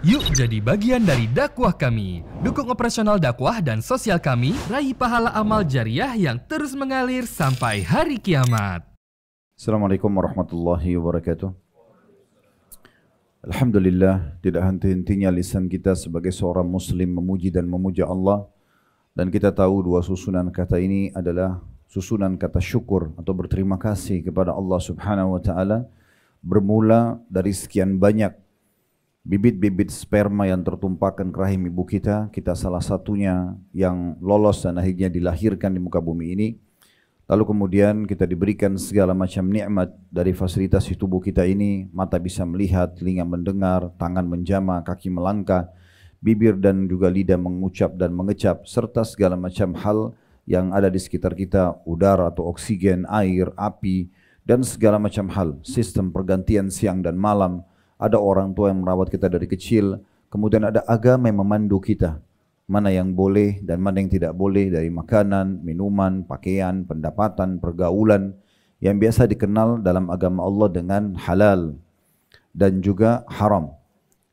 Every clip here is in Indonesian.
Yuk jadi bagian dari dakwah kami. Dukung operasional dakwah dan sosial kami, raih pahala amal jariah yang terus mengalir sampai hari kiamat. Assalamualaikum warahmatullahi wabarakatuh. Alhamdulillah, tidak henti-hentinya lisan kita sebagai seorang muslim memuji dan memuja Allah. Dan kita tahu dua susunan kata ini adalah susunan kata syukur atau berterima kasih kepada Allah Subhanahu wa taala, bermula dari sekian banyak bibit-bibit sperma yang tertumpahkan ke rahim ibu kita salah satunya yang lolos dan akhirnya dilahirkan di muka bumi ini. Lalu kemudian kita diberikan segala macam nikmat dari fasilitas di tubuh kita ini, mata bisa melihat, telinga mendengar, tangan menjamah, kaki melangkah, bibir dan juga lidah mengucap dan mengecap, serta segala macam hal yang ada di sekitar kita, udara atau oksigen, air, api, dan segala macam hal, sistem pergantian siang dan malam. Ada orang tua yang merawat kita dari kecil, kemudian ada agama yang memandu kita, mana yang boleh dan mana yang tidak boleh dari makanan, minuman, pakaian, pendapatan, pergaulan yang biasa dikenal dalam agama Allah dengan halal dan juga haram.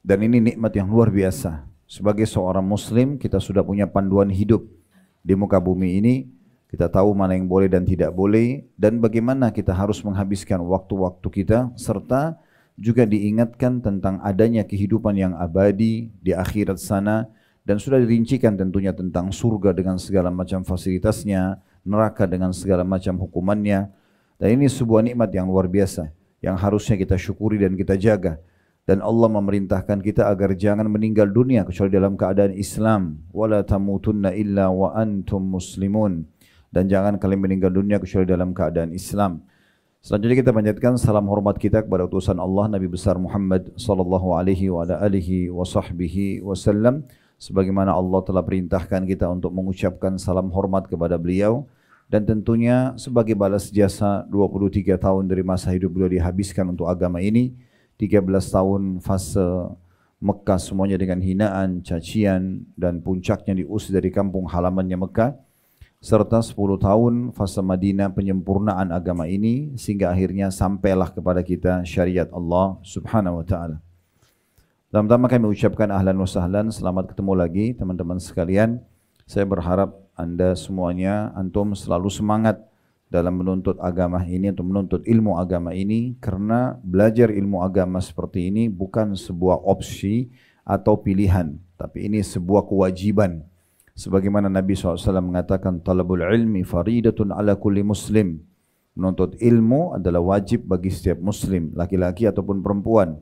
Dan ini nikmat yang luar biasa. Sebagai seorang muslim kita sudah punya panduan hidup di muka bumi ini. Kita tahu mana yang boleh dan tidak boleh dan bagaimana kita harus menghabiskan waktu-waktu kita, serta juga diingatkan tentang adanya kehidupan yang abadi di akhirat sana, dan sudah dirincikan tentunya tentang surga dengan segala macam fasilitasnya, neraka dengan segala macam hukumannya. Dan ini sebuah nikmat yang luar biasa yang harusnya kita syukuri dan kita jaga. Dan Allah memerintahkan kita agar jangan meninggal dunia kecuali dalam keadaan Islam. Wala tamutunna illa wa antum muslimun. Dan jangan kalian meninggal dunia kecuali dalam keadaan Islam. Selanjutnya kita panjatkan salam hormat kita kepada utusan Allah Nabi besar Muhammad sallallahu alaihi wa alihi wasallam, sebagaimana Allah telah perintahkan kita untuk mengucapkan salam hormat kepada beliau, dan tentunya sebagai balas jasa 23 tahun dari masa hidup beliau dihabiskan untuk agama ini, 13 tahun fase Mekah semuanya dengan hinaan, cacian, dan puncaknya diusir dari kampung halamannya Mekah, serta 10 tahun fase Madinah penyempurnaan agama ini sehingga akhirnya sampailah kepada kita syariat Allah Subhanahu wa taala. Pertama kami ucapkan ahlan wa sahlan, selamat ketemu lagi teman-teman sekalian. Saya berharap Anda semuanya antum selalu semangat dalam menuntut agama ini atau menuntut ilmu agama ini, karena belajar ilmu agama seperti ini bukan sebuah opsi atau pilihan, tapi ini sebuah kewajiban. Sebagaimana Nabi SAW mengatakan, talabul ilmi faridatun ala kulli muslim. Menuntut ilmu adalah wajib bagi setiap muslim, laki-laki ataupun perempuan.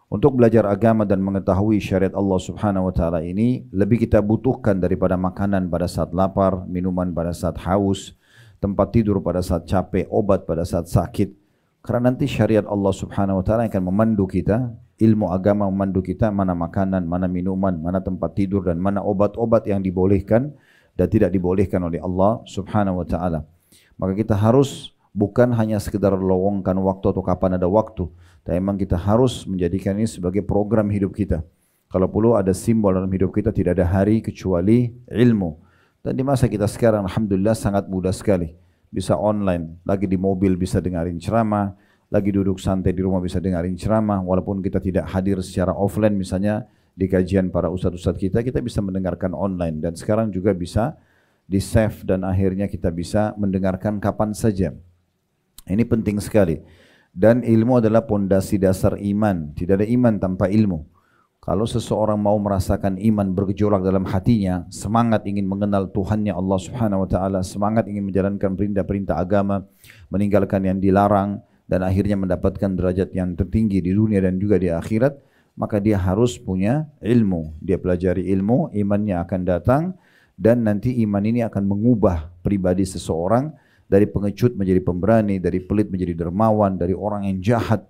Untuk belajar agama dan mengetahui syariat Allah Subhanahu wa taala ini lebih kita butuhkan daripada makanan pada saat lapar, minuman pada saat haus, tempat tidur pada saat capek, obat pada saat sakit. Karena nanti syariat Allah Subhanahu wa taala akan memandu kita, ilmu agama memandu kita mana makanan, mana minuman, mana tempat tidur, dan mana obat-obat yang dibolehkan dan tidak dibolehkan oleh Allah Subhanahu wa taala. Maka kita harus bukan hanya sekedar lowongkan waktu atau kapan ada waktu, tapi memang kita harus menjadikan ini sebagai program hidup kita. Kalau perlu ada simbol dalam hidup kita, tidak ada hari kecuali ilmu. Dan di masa kita sekarang alhamdulillah sangat mudah sekali. Bisa online, lagi di mobil bisa dengarin ceramah, lagi duduk santai di rumah bisa dengarin ceramah, walaupun kita tidak hadir secara offline misalnya di kajian para ustadz-ustadz kita bisa mendengarkan online, dan sekarang juga bisa di save dan akhirnya kita bisa mendengarkan kapan saja. Ini penting sekali. Dan ilmu adalah pondasi dasar iman, tidak ada iman tanpa ilmu. Kalau seseorang mau merasakan iman bergejolak dalam hatinya, semangat ingin mengenal Tuhannya Allah Subhanahu wa taala, semangat ingin menjalankan perintah-perintah agama, meninggalkan yang dilarang, dan akhirnya mendapatkan derajat yang tertinggi di dunia dan juga di akhirat, maka dia harus punya ilmu. Dia pelajari ilmu, imannya akan datang, dan nanti iman ini akan mengubah pribadi seseorang dari pengecut menjadi pemberani, dari pelit menjadi dermawan, dari orang yang jahat,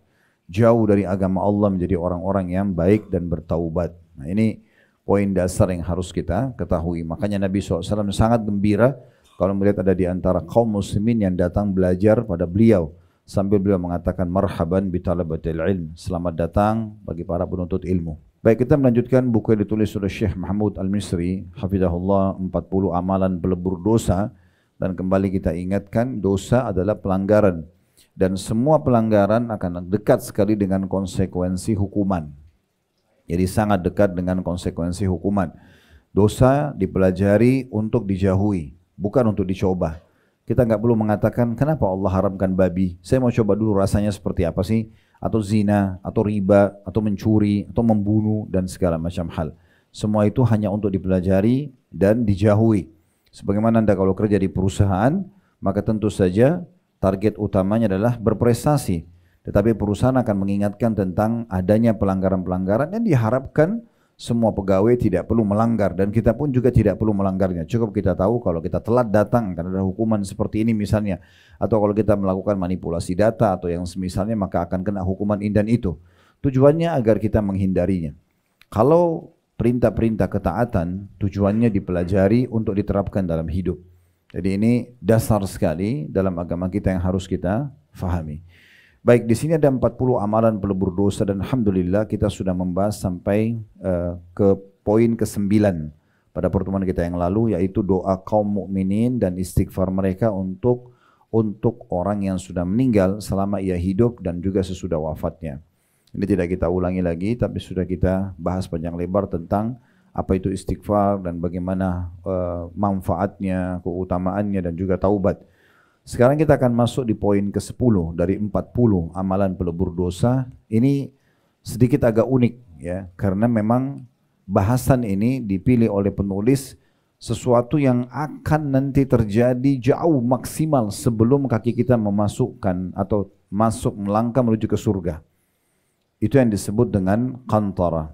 jauh dari agama Allah menjadi orang-orang yang baik dan bertaubat. Nah, ini poin dasar yang harus kita ketahui. Makanya Nabi SAW sangat gembira kalau melihat ada di antara kaum muslimin yang datang belajar pada beliau, sambil beliau mengatakan marhaban bi talabatil ilm, selamat datang bagi para penuntut ilmu. Baik, kita melanjutkan buku yang ditulis oleh Syekh Mahmud Al-Misri hafizahullah, 40 amalan pelebur dosa. Dan kembali kita ingatkan, dosa adalah pelanggaran, dan semua pelanggaran akan dekat sekali dengan konsekuensi hukuman. Jadi sangat dekat dengan konsekuensi hukuman. Dosa dipelajari untuk dijauhi, bukan untuk dicoba. Kita nggak perlu mengatakan kenapa Allah haramkan babi. Saya mau coba dulu rasanya seperti apa sih? Atau zina, atau riba, atau mencuri, atau membunuh dan segala macam hal. Semua itu hanya untuk dipelajari dan dijauhi. Sebagaimana Anda kalau kerja di perusahaan, maka tentu saja target utamanya adalah berprestasi. Tetapi perusahaan akan mengingatkan tentang adanya pelanggaran-pelanggaran yang diharapkan semua pegawai tidak perlu melanggar dan kita pun juga tidak perlu melanggarnya. Cukup kita tahu kalau kita telat datang akan ada hukuman seperti ini misalnya. Atau kalau kita melakukan manipulasi data atau yang semisalnya maka akan kena hukuman ini dan itu. Tujuannya agar kita menghindarinya. Kalau perintah-perintah ketaatan tujuannya dipelajari untuk diterapkan dalam hidup. Jadi ini dasar sekali dalam agama kita yang harus kita fahami. Baik, di sini ada 40 amalan pelebur dosa dan alhamdulillah kita sudah membahas sampai ke poin ke-9 pada pertemuan kita yang lalu, yaitu doa kaum mukminin dan istighfar mereka untuk orang yang sudah meninggal selama ia hidup dan juga sesudah wafatnya. Ini tidak kita ulangi lagi, tapi sudah kita bahas panjang lebar tentang apa itu istighfar dan bagaimana manfaatnya, keutamaannya dan juga taubat. Sekarang kita akan masuk di poin ke-10 dari 40 amalan pelebur dosa. Ini sedikit agak unik ya, karena memang bahasan ini dipilih oleh penulis sesuatu yang akan nanti terjadi jauh maksimal sebelum kaki kita memasukkan atau masuk melangkah menuju ke surga. Itu yang disebut dengan qantara.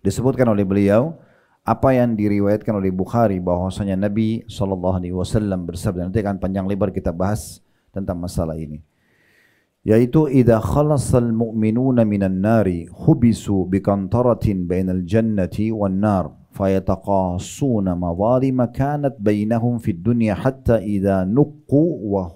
Disebutkan oleh beliau apa yang diriwayatkan oleh Bukhari bahwasanya Nabi SAW bersabda, nanti akan panjang lebar kita bahas tentang masalah ini, yaitu idza khalasal mu'minuna minan nari hubisu biqantaratin bainal jannati wan nar fayataqasuna madhalima kanat bainahum fid dunya hatta idza nuqqu wa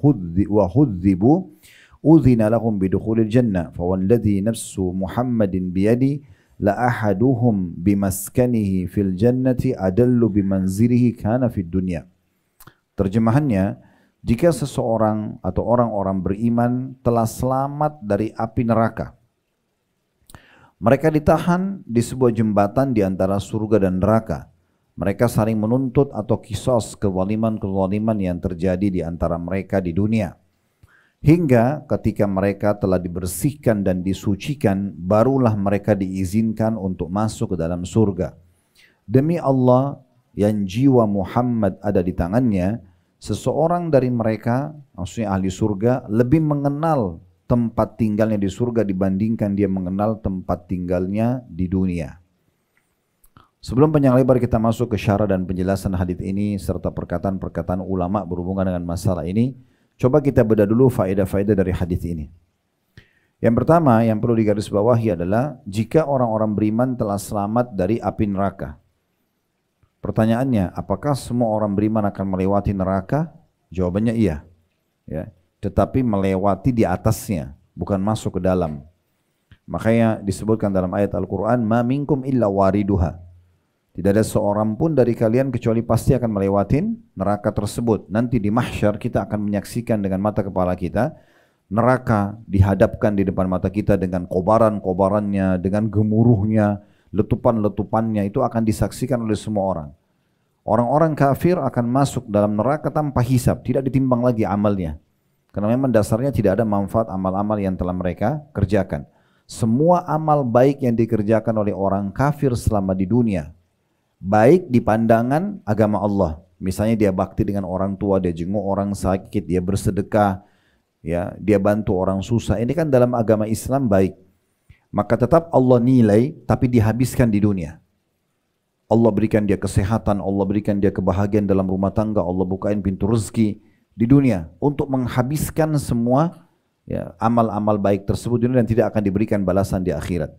hudhibu udhina lahum bidukhulil jannah fawalladhi nafsu Muhammadin biyadi la ahaduhum bimaskanihi fil jannati adallu bimanzilihi kana fid dunya. Terjemahannya, jika seseorang atau orang-orang beriman telah selamat dari api neraka, mereka ditahan di sebuah jembatan di antara surga dan neraka. Mereka saling menuntut atau kisos kezaliman-kezaliman yang terjadi di antara mereka di dunia. Hingga ketika mereka telah dibersihkan dan disucikan, barulah mereka diizinkan untuk masuk ke dalam surga. Demi Allah yang jiwa Muhammad ada di tangannya, seseorang dari mereka, maksudnya ahli surga, lebih mengenal tempat tinggalnya di surga dibandingkan dia mengenal tempat tinggalnya di dunia. Sebelum panjang lebar kita masuk ke syarah dan penjelasan hadits ini serta perkataan-perkataan ulama berhubungan dengan masalah ini, coba kita bedah dulu faedah-faedah dari hadis ini. Yang pertama yang perlu digarisbawahi adalah jika orang-orang beriman telah selamat dari api neraka. Pertanyaannya, apakah semua orang beriman akan melewati neraka? Jawabannya iya. Ya, tetapi melewati di atasnya, bukan masuk ke dalam. Makanya disebutkan dalam ayat Al-Quran, "Ma minkum illa wariduha." Tidak ada seorang pun dari kalian kecuali pasti akan melewatin neraka tersebut. Nanti di mahsyar kita akan menyaksikan dengan mata kepala kita neraka dihadapkan di depan mata kita dengan kobaran-kobarannya, dengan gemuruhnya, letupan-letupannya itu akan disaksikan oleh semua orang. Orang-orang kafir akan masuk dalam neraka tanpa hisab, tidak ditimbang lagi amalnya. Karena memang dasarnya tidak ada manfaat amal-amal yang telah mereka kerjakan. Semua amal baik yang dikerjakan oleh orang kafir selama di dunia, baik di pandangan agama Allah, misalnya dia bakti dengan orang tua, dia jenguk orang sakit, dia bersedekah, ya, dia bantu orang susah, ini kan dalam agama Islam baik. Maka tetap Allah nilai, tapi dihabiskan di dunia. Allah berikan dia kesehatan, Allah berikan dia kebahagiaan dalam rumah tangga, Allah bukain pintu rezeki di dunia untuk menghabiskan semua ya, amal-amal baik tersebut di dunia dan tidak akan diberikan balasan di akhirat.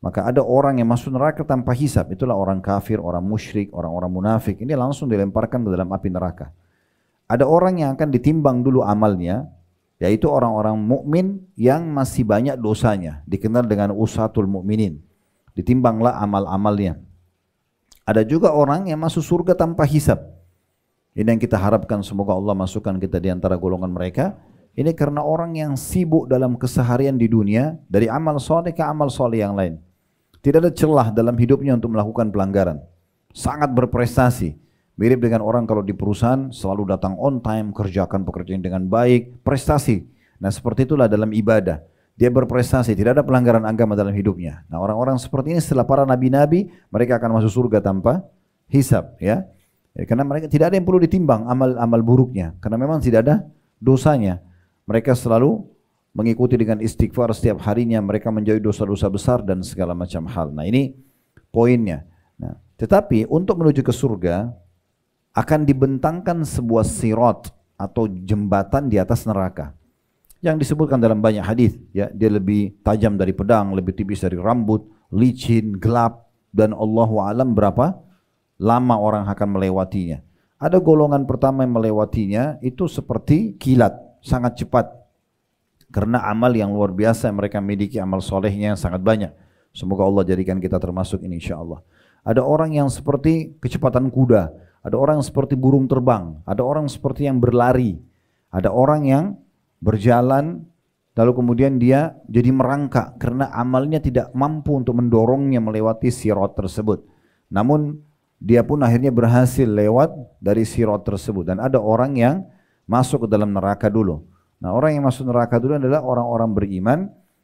Maka ada orang yang masuk neraka tanpa hisab, itulah orang kafir, orang musyrik, orang-orang munafik. Ini langsung dilemparkan ke dalam api neraka. Ada orang yang akan ditimbang dulu amalnya, yaitu orang-orang mukmin yang masih banyak dosanya, dikenal dengan usatul mukminin. Ditimbanglah amal-amalnya. Ada juga orang yang masuk surga tanpa hisab. Ini yang kita harapkan, semoga Allah masukkan kita di antara golongan mereka. Ini karena orang yang sibuk dalam keseharian di dunia, dari amal soleh ke amal soleh yang lain. Tidak ada celah dalam hidupnya untuk melakukan pelanggaran. Sangat berprestasi. Mirip dengan orang kalau di perusahaan selalu datang on time, kerjakan pekerjaan dengan baik, prestasi. Nah seperti itulah dalam ibadah. Dia berprestasi, tidak ada pelanggaran agama dalam hidupnya. Nah orang-orang seperti ini setelah para nabi-nabi, mereka akan masuk surga tanpa hisab. Ya, karena mereka tidak ada yang perlu ditimbang amal buruknya. Karena memang tidak ada dosanya. Mereka selalu mengikuti dengan istighfar setiap harinya. Mereka menjauhi dosa-dosa besar dan segala macam hal. Nah ini poinnya. Nah, tetapi untuk menuju ke surga, akan dibentangkan sebuah sirat atau jembatan di atas neraka. Yang disebutkan dalam banyak hadis, ya, dia lebih tajam dari pedang, lebih tipis dari rambut, licin, gelap, dan Allahu alam berapa lama orang akan melewatinya. Ada golongan pertama yang melewatinya itu seperti kilat, sangat cepat. Karena amal yang luar biasa yang mereka miliki, amal solehnya yang sangat banyak. Semoga Allah jadikan kita termasuk ini insyaAllah. Ada orang yang seperti kecepatan kuda, ada orang yang seperti burung terbang, ada orang seperti yang berlari, ada orang yang berjalan, lalu kemudian dia jadi merangkak karena amalnya tidak mampu untuk mendorongnya melewati sirat tersebut. Namun dia pun akhirnya berhasil lewat dari sirat tersebut. Dan ada orang yang masuk ke dalam neraka dulu. Nah orang yang masuk neraka dulu adalah orang-orang beriman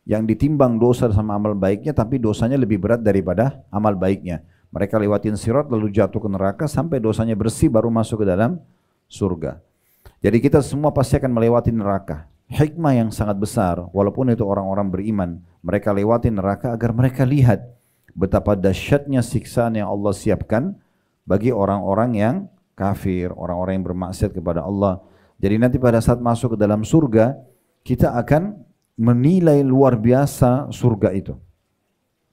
yang ditimbang dosa sama amal baiknya, tapi dosanya lebih berat daripada amal baiknya. Mereka lewatin sirat lalu jatuh ke neraka sampai dosanya bersih baru masuk ke dalam surga. Jadi kita semua pasti akan melewati neraka. Hikmah yang sangat besar, walaupun itu orang-orang beriman, mereka lewati neraka agar mereka lihat betapa dahsyatnya siksaan yang Allah siapkan bagi orang-orang yang kafir, orang-orang yang bermaksiat kepada Allah. Jadi nanti pada saat masuk ke dalam surga, kita akan menilai luar biasa surga itu.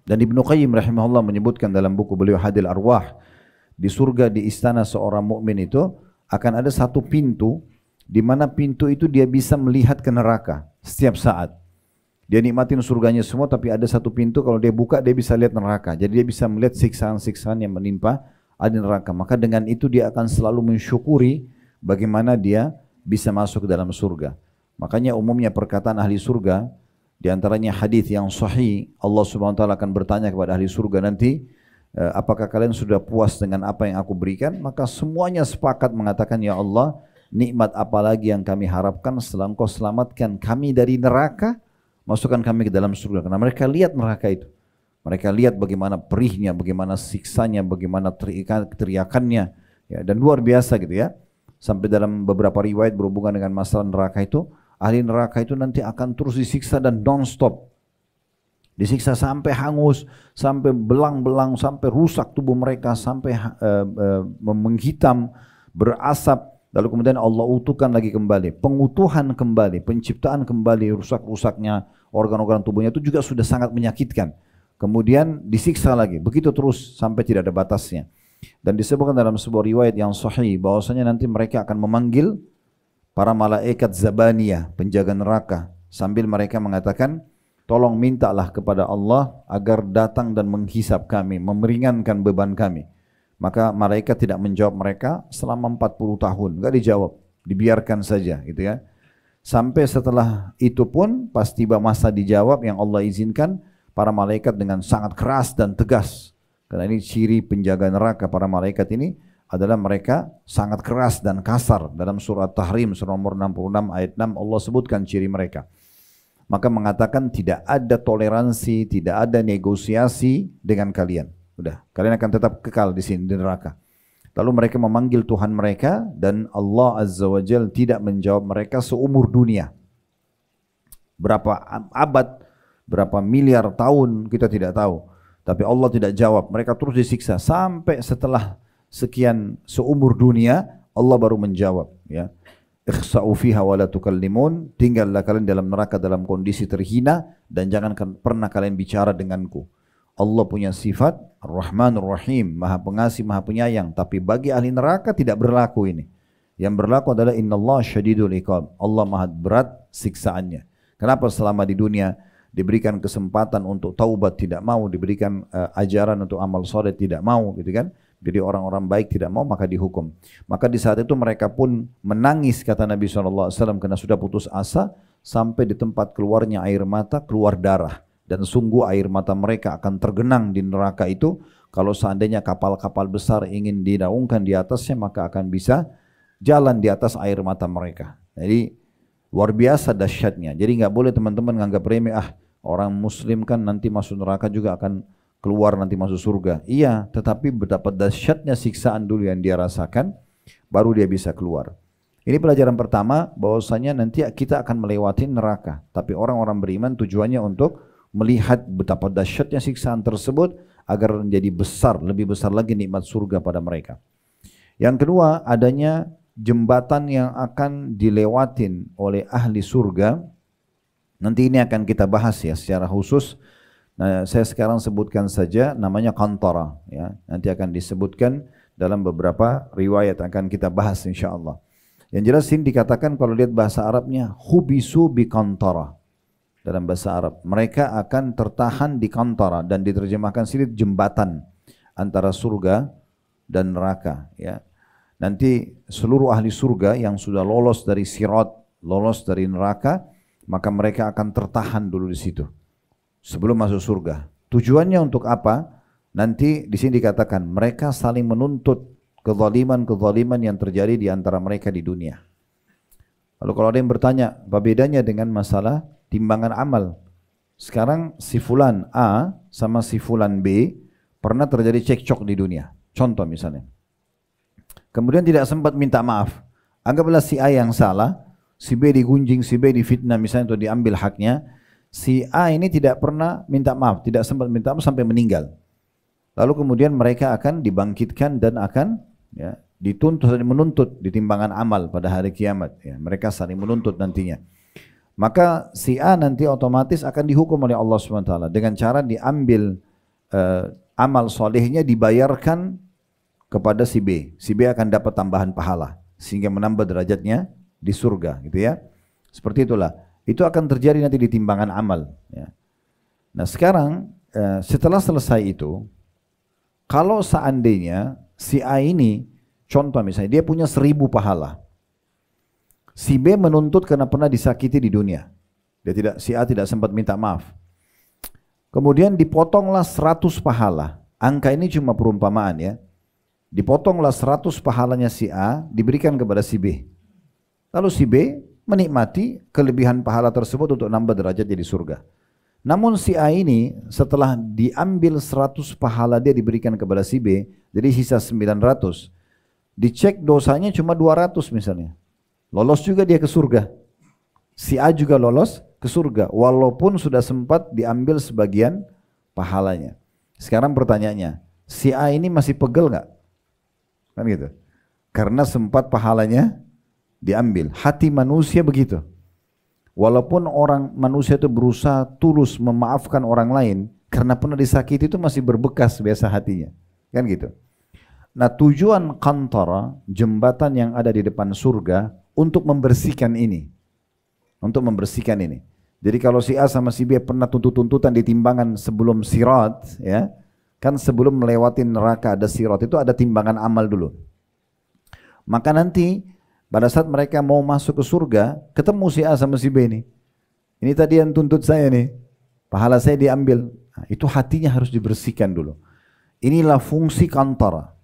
Dan Ibnu Qayyim rahimahullah menyebutkan dalam buku beliau Hadil Arwah, di surga di istana seorang mukmin itu akan ada satu pintu, di mana pintu itu dia bisa melihat ke neraka setiap saat. Dia nikmatin surganya semua, tapi ada satu pintu kalau dia buka dia bisa lihat neraka. Jadi dia bisa melihat siksaan-siksaan yang menimpa ada neraka. Maka dengan itu dia akan selalu mensyukuri bagaimana dia bisa masuk ke dalam surga. Makanya umumnya perkataan ahli surga, di antaranya hadis yang sahih, Allah Subhanahu wa taala akan bertanya kepada ahli surga nanti, apakah kalian sudah puas dengan apa yang aku berikan? Maka semuanya sepakat mengatakan, ya Allah, nikmat apa lagi yang kami harapkan setelah Engkau selamatkan kami dari neraka, masukkan kami ke dalam surga. Karena mereka lihat neraka itu. Mereka lihat bagaimana perihnya, bagaimana siksanya, bagaimana teriakannya, ya, dan luar biasa gitu ya. Sampai dalam beberapa riwayat berhubungan dengan masalah neraka itu, ahli neraka itu nanti akan terus disiksa dan non-stop. Disiksa sampai hangus, sampai belang-belang, sampai rusak tubuh mereka, sampai menghitam, berasap. Lalu kemudian Allah utuhkan lagi kembali, pengutuhan kembali, penciptaan kembali, rusak-rusaknya organ-organ tubuhnya itu juga sudah sangat menyakitkan. Kemudian disiksa lagi, begitu terus sampai tidak ada batasnya. Dan disebutkan dalam sebuah riwayat yang sahih bahwasanya nanti mereka akan memanggil para malaikat Zabaniyah, penjaga neraka, sambil mereka mengatakan, tolong mintalah kepada Allah agar datang dan menghisap kami, meringankan beban kami. Maka malaikat tidak menjawab mereka selama 40 tahun, enggak dijawab, dibiarkan saja gitu ya. Sampai setelah itu pun pas tiba masa dijawab yang Allah izinkan, para malaikat dengan sangat keras dan tegas. Karena ini ciri penjaga neraka para malaikat ini adalah mereka sangat keras dan kasar. Dalam surat Tahrim surah nomor 66 ayat 6 Allah sebutkan ciri mereka. Maka mengatakan tidak ada toleransi, tidak ada negosiasi dengan kalian. Udah, kalian akan tetap kekal di sini di neraka. Lalu mereka memanggil Tuhan mereka dan Allah Azza wa Jalla tidak menjawab mereka seumur dunia. Berapa abad, berapa miliar tahun kita tidak tahu. Tapi Allah tidak jawab, mereka terus disiksa sampai setelah sekian seumur dunia Allah baru menjawab, ya. Ikhsa'u fiha wa la tukallimun, tinggallah kalian dalam neraka dalam kondisi terhina dan jangan pernah kalian bicara denganku. Allah punya sifat Ar-Rahmanur Rahim, Maha Pengasih, Maha Penyayang, tapi bagi ahli neraka tidak berlaku ini. Yang berlaku adalah innallaha syadidul iqab. Allah Maha berat siksaannya. Kenapa selama di dunia diberikan kesempatan untuk taubat tidak mau, diberikan ajaran untuk amal soleh tidak mau, gitu kan? Jadi orang-orang baik tidak mau maka dihukum. Maka di saat itu mereka pun menangis kata Nabi SAW karena sudah putus asa sampai di tempat keluarnya air mata, keluar darah. Dan sungguh air mata mereka akan tergenang di neraka itu. Kalau seandainya kapal-kapal besar ingin dinaungkan di atasnya, maka akan bisa jalan di atas air mata mereka. Jadi luar biasa dahsyatnya. Jadi nggak boleh teman-teman nganggap remeh, orang muslim kan nanti masuk neraka juga akan keluar nanti masuk surga. Iya, tetapi betapa dahsyatnya siksaan dulu yang dia rasakan, baru dia bisa keluar. Ini pelajaran pertama, bahwasanya nanti kita akan melewati neraka. Tapi orang-orang beriman tujuannya untuk melihat betapa dahsyatnya siksaan tersebut agar menjadi besar, lebih besar lagi nikmat surga pada mereka. Yang kedua, adanya jembatan yang akan dilewatin oleh ahli surga. Nanti ini akan kita bahas ya secara khusus. Nah, saya sekarang sebutkan saja namanya Qantara ya. Nanti akan disebutkan dalam beberapa riwayat akan kita bahas insyaallah. Yang jelas ini dikatakan kalau lihat bahasa Arabnya hubisu bi Qantara. Dalam bahasa Arab, mereka akan tertahan di Qantara dan diterjemahkan sini jembatan antara surga dan neraka ya. Nanti seluruh ahli surga yang sudah lolos dari sirat, lolos dari neraka, maka mereka akan tertahan dulu di situ sebelum masuk surga. Tujuannya untuk apa? Nanti di sini dikatakan mereka saling menuntut kezaliman-kezaliman yang terjadi di antara mereka di dunia. Lalu kalau ada yang bertanya, apa bedanya dengan masalah timbangan amal? Sekarang si fulan A sama si fulan B pernah terjadi cekcok di dunia. Contoh misalnya. Kemudian tidak sempat minta maaf. Anggaplah si A yang salah, si B digunjing, si B difitnah misalnya untuk diambil haknya. Si A ini tidak pernah minta maaf, tidak sempat minta maaf sampai meninggal. Lalu kemudian mereka akan dibangkitkan dan akan ya, dituntut dan menuntut di timbangan amal pada hari kiamat. Ya, mereka saling menuntut nantinya. Maka si A nanti otomatis akan dihukum oleh Allah SWT dengan cara diambil amal solehnya dibayarkan kepada si B. Si B akan dapat tambahan pahala sehingga menambah derajatnya di surga, gitu ya. Seperti itulah. Itu akan terjadi nanti di timbangan amal. Ya. Nah sekarang setelah selesai itu, kalau seandainya si A ini, contoh misalnya dia punya 1000 pahala. Si B menuntut karena pernah disakiti di dunia. Si A tidak sempat minta maaf. Kemudian dipotonglah 100 pahala. Angka ini cuma perumpamaan ya. Dipotonglah 100 pahalanya si A, diberikan kepada si B. Lalu si B menikmati kelebihan pahala tersebut untuk nambah derajat di surga. Namun si A ini setelah diambil 100 pahala dia diberikan kepada si B, jadi sisa 900. Dicek dosanya cuma 200 misalnya. Lolos juga dia ke surga. Si A juga lolos ke surga walaupun sudah sempat diambil sebagian pahalanya. Sekarang pertanyaannya, si A ini masih pegel nggak? Kan gitu. Karena sempat pahalanya diambil. Hati manusia begitu. Walaupun orang manusia itu berusaha tulus memaafkan orang lain, karena pernah disakiti itu masih berbekas biasa hatinya. Kan gitu. Nah tujuan Qantara, jembatan yang ada di depan surga, untuk membersihkan ini. Untuk membersihkan ini. Jadi kalau si A sama si B pernah tuntut-tuntutan di timbangan sebelum sirat, ya, kan sebelum melewati neraka ada sirat, itu ada timbangan amal dulu. Maka nanti pada saat mereka mau masuk ke surga, ketemu si A sama si B ini. Ini tadi yang tuntut saya nih, pahala saya diambil. Nah, itu hatinya harus dibersihkan dulu. Inilah fungsi Qantara,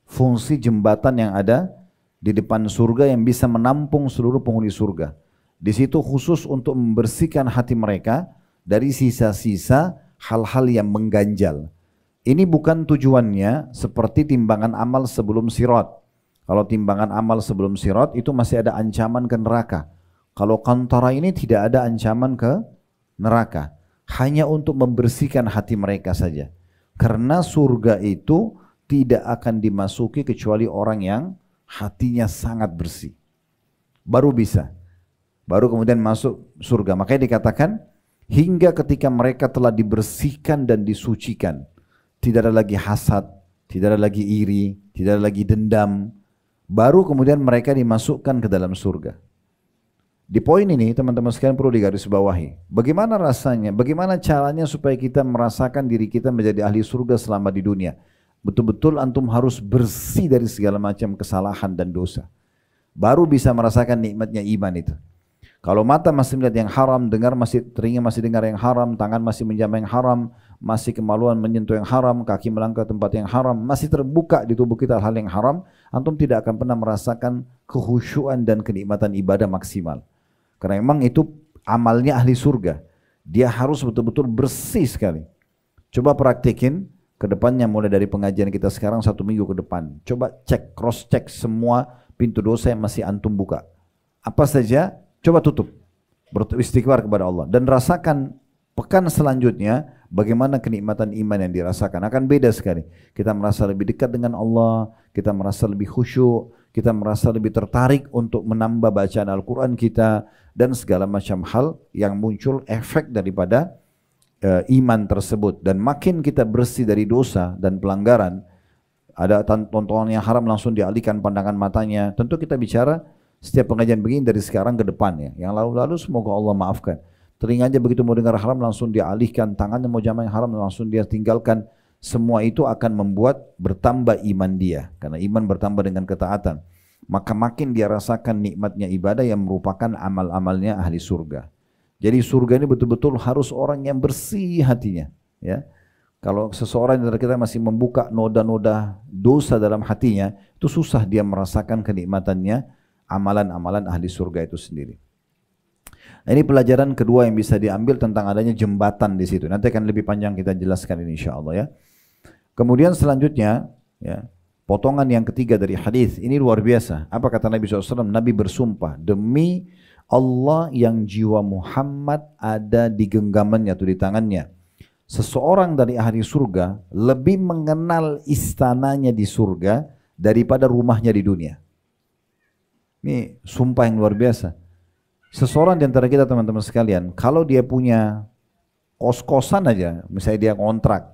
fungsi jembatan yang ada di depan surga yang bisa menampung seluruh penghuni surga. Di situ khusus untuk membersihkan hati mereka dari sisa-sisa hal-hal yang mengganjal. Ini bukan tujuannya seperti timbangan amal sebelum sirat. Kalau timbangan amal sebelum sirat itu masih ada ancaman ke neraka. Kalau Qantara ini tidak ada ancaman ke neraka. Hanya untuk membersihkan hati mereka saja. Karena surga itu tidak akan dimasuki kecuali orang yang hatinya sangat bersih. Baru bisa. Baru kemudian masuk surga. Makanya dikatakan hingga ketika mereka telah dibersihkan dan disucikan. Tidak ada lagi hasad, tidak ada lagi iri, tidak ada lagi dendam. Baru kemudian mereka dimasukkan ke dalam surga. Di poin ini teman-teman sekalian perlu digarisbawahi. Bagaimana rasanya, bagaimana caranya supaya kita merasakan diri kita menjadi ahli surga selama di dunia. Betul-betul antum harus bersih dari segala macam kesalahan dan dosa. Baru bisa merasakan nikmatnya iman itu. Kalau mata masih melihat yang haram, telinga masih dengar yang haram, tangan masih menjamah yang haram, masih kemaluan menyentuh yang haram, kaki melangkah tempat yang haram, masih terbuka di tubuh kita hal yang haram, antum tidak akan pernah merasakan kekhusyuan dan kenikmatan ibadah maksimal. Karena memang itu amalnya ahli surga. Dia harus betul-betul bersih sekali. Coba praktikin ke depannya mulai dari pengajian kita sekarang 1 minggu ke depan. Coba cross check semua pintu dosa yang masih antum buka. Apa saja, coba tutup. Beristighfar kepada Allah. Dan rasakan pekan selanjutnya bagaimana kenikmatan iman yang dirasakan. Akan beda sekali. Kita merasa lebih dekat dengan Allah, kita merasa lebih khusyuk, kita merasa lebih tertarik untuk menambah bacaan Al-Quran kita, dan segala macam hal yang muncul efek daripada iman tersebut. Dan makin kita bersih dari dosa dan pelanggaran, ada tontonan yang haram langsung dialihkan pandangan matanya. Tentu kita bicara setiap pengajian begini dari sekarang ke depan ya. Yang lalu-lalu semoga Allah maafkan. Telinganya begitu mau dengar haram langsung dialihkan, tangannya mau jamah yang haram langsung dia tinggalkan. Semua itu akan membuat bertambah iman dia, karena iman bertambah dengan ketaatan. Maka makin dia rasakan nikmatnya ibadah yang merupakan amal-amalnya ahli surga. Jadi surga ini betul-betul harus orang yang bersih hatinya. Ya, kalau seseorang dari kita masih membuka noda-noda dosa dalam hatinya, itu susah dia merasakan kenikmatannya amalan-amalan ahli surga itu sendiri. Nah, ini pelajaran kedua yang bisa diambil tentang adanya jembatan di situ. Nanti akan lebih panjang kita jelaskan ini insyaAllah ya. Kemudian selanjutnya, ya, potongan yang ketiga dari hadis ini luar biasa. Apa kata Nabi SAW? Nabi bersumpah, demi Allah yang jiwa Muhammad ada di genggamannya atau di tangannya, seseorang dari ahli surga lebih mengenal istananya di surga daripada rumahnya di dunia. Ini sumpah yang luar biasa. Seseorang di antara kita teman-teman sekalian, kalau dia punya kos-kosan aja, misalnya dia kontrak,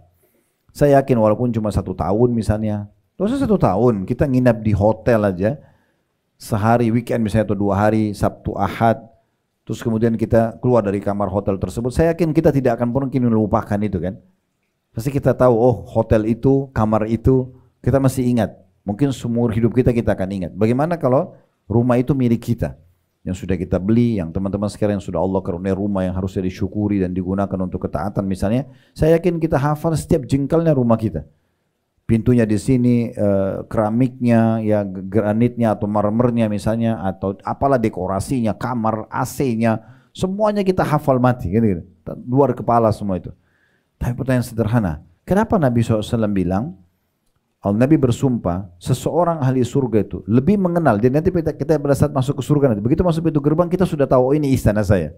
saya yakin walaupun cuma 1 tahun misalnya, terus 1 tahun kita nginap di hotel aja, sehari weekend misalnya atau 2 hari, Sabtu Ahad, terus kemudian kita keluar dari kamar hotel tersebut, saya yakin kita tidak akan mungkin melupakan itu kan. Pasti kita tahu, oh hotel itu, kamar itu, kita masih ingat. Mungkin seumur hidup kita akan ingat. Bagaimana kalau rumah itu milik kita, yang sudah kita beli, yang teman-teman sekarang yang sudah Allah karunia rumah yang harusnya disyukuri dan digunakan untuk ketaatan misalnya, saya yakin kita hafal setiap jengkalnya rumah kita. Pintunya di sini, keramiknya, ya granitnya atau marmernya misalnya, atau apalah dekorasinya, kamar, AC-nya, semuanya kita hafal mati, gitu. Luar kepala semua itu. Tapi pertanyaan sederhana, kenapa Nabi SAW bilang, Nabi bersumpah, seseorang ahli surga itu lebih mengenal, jadi nanti kita pada saat masuk ke surga nanti, begitu masuk pintu gerbang kita sudah tahu, oh ini istana saya.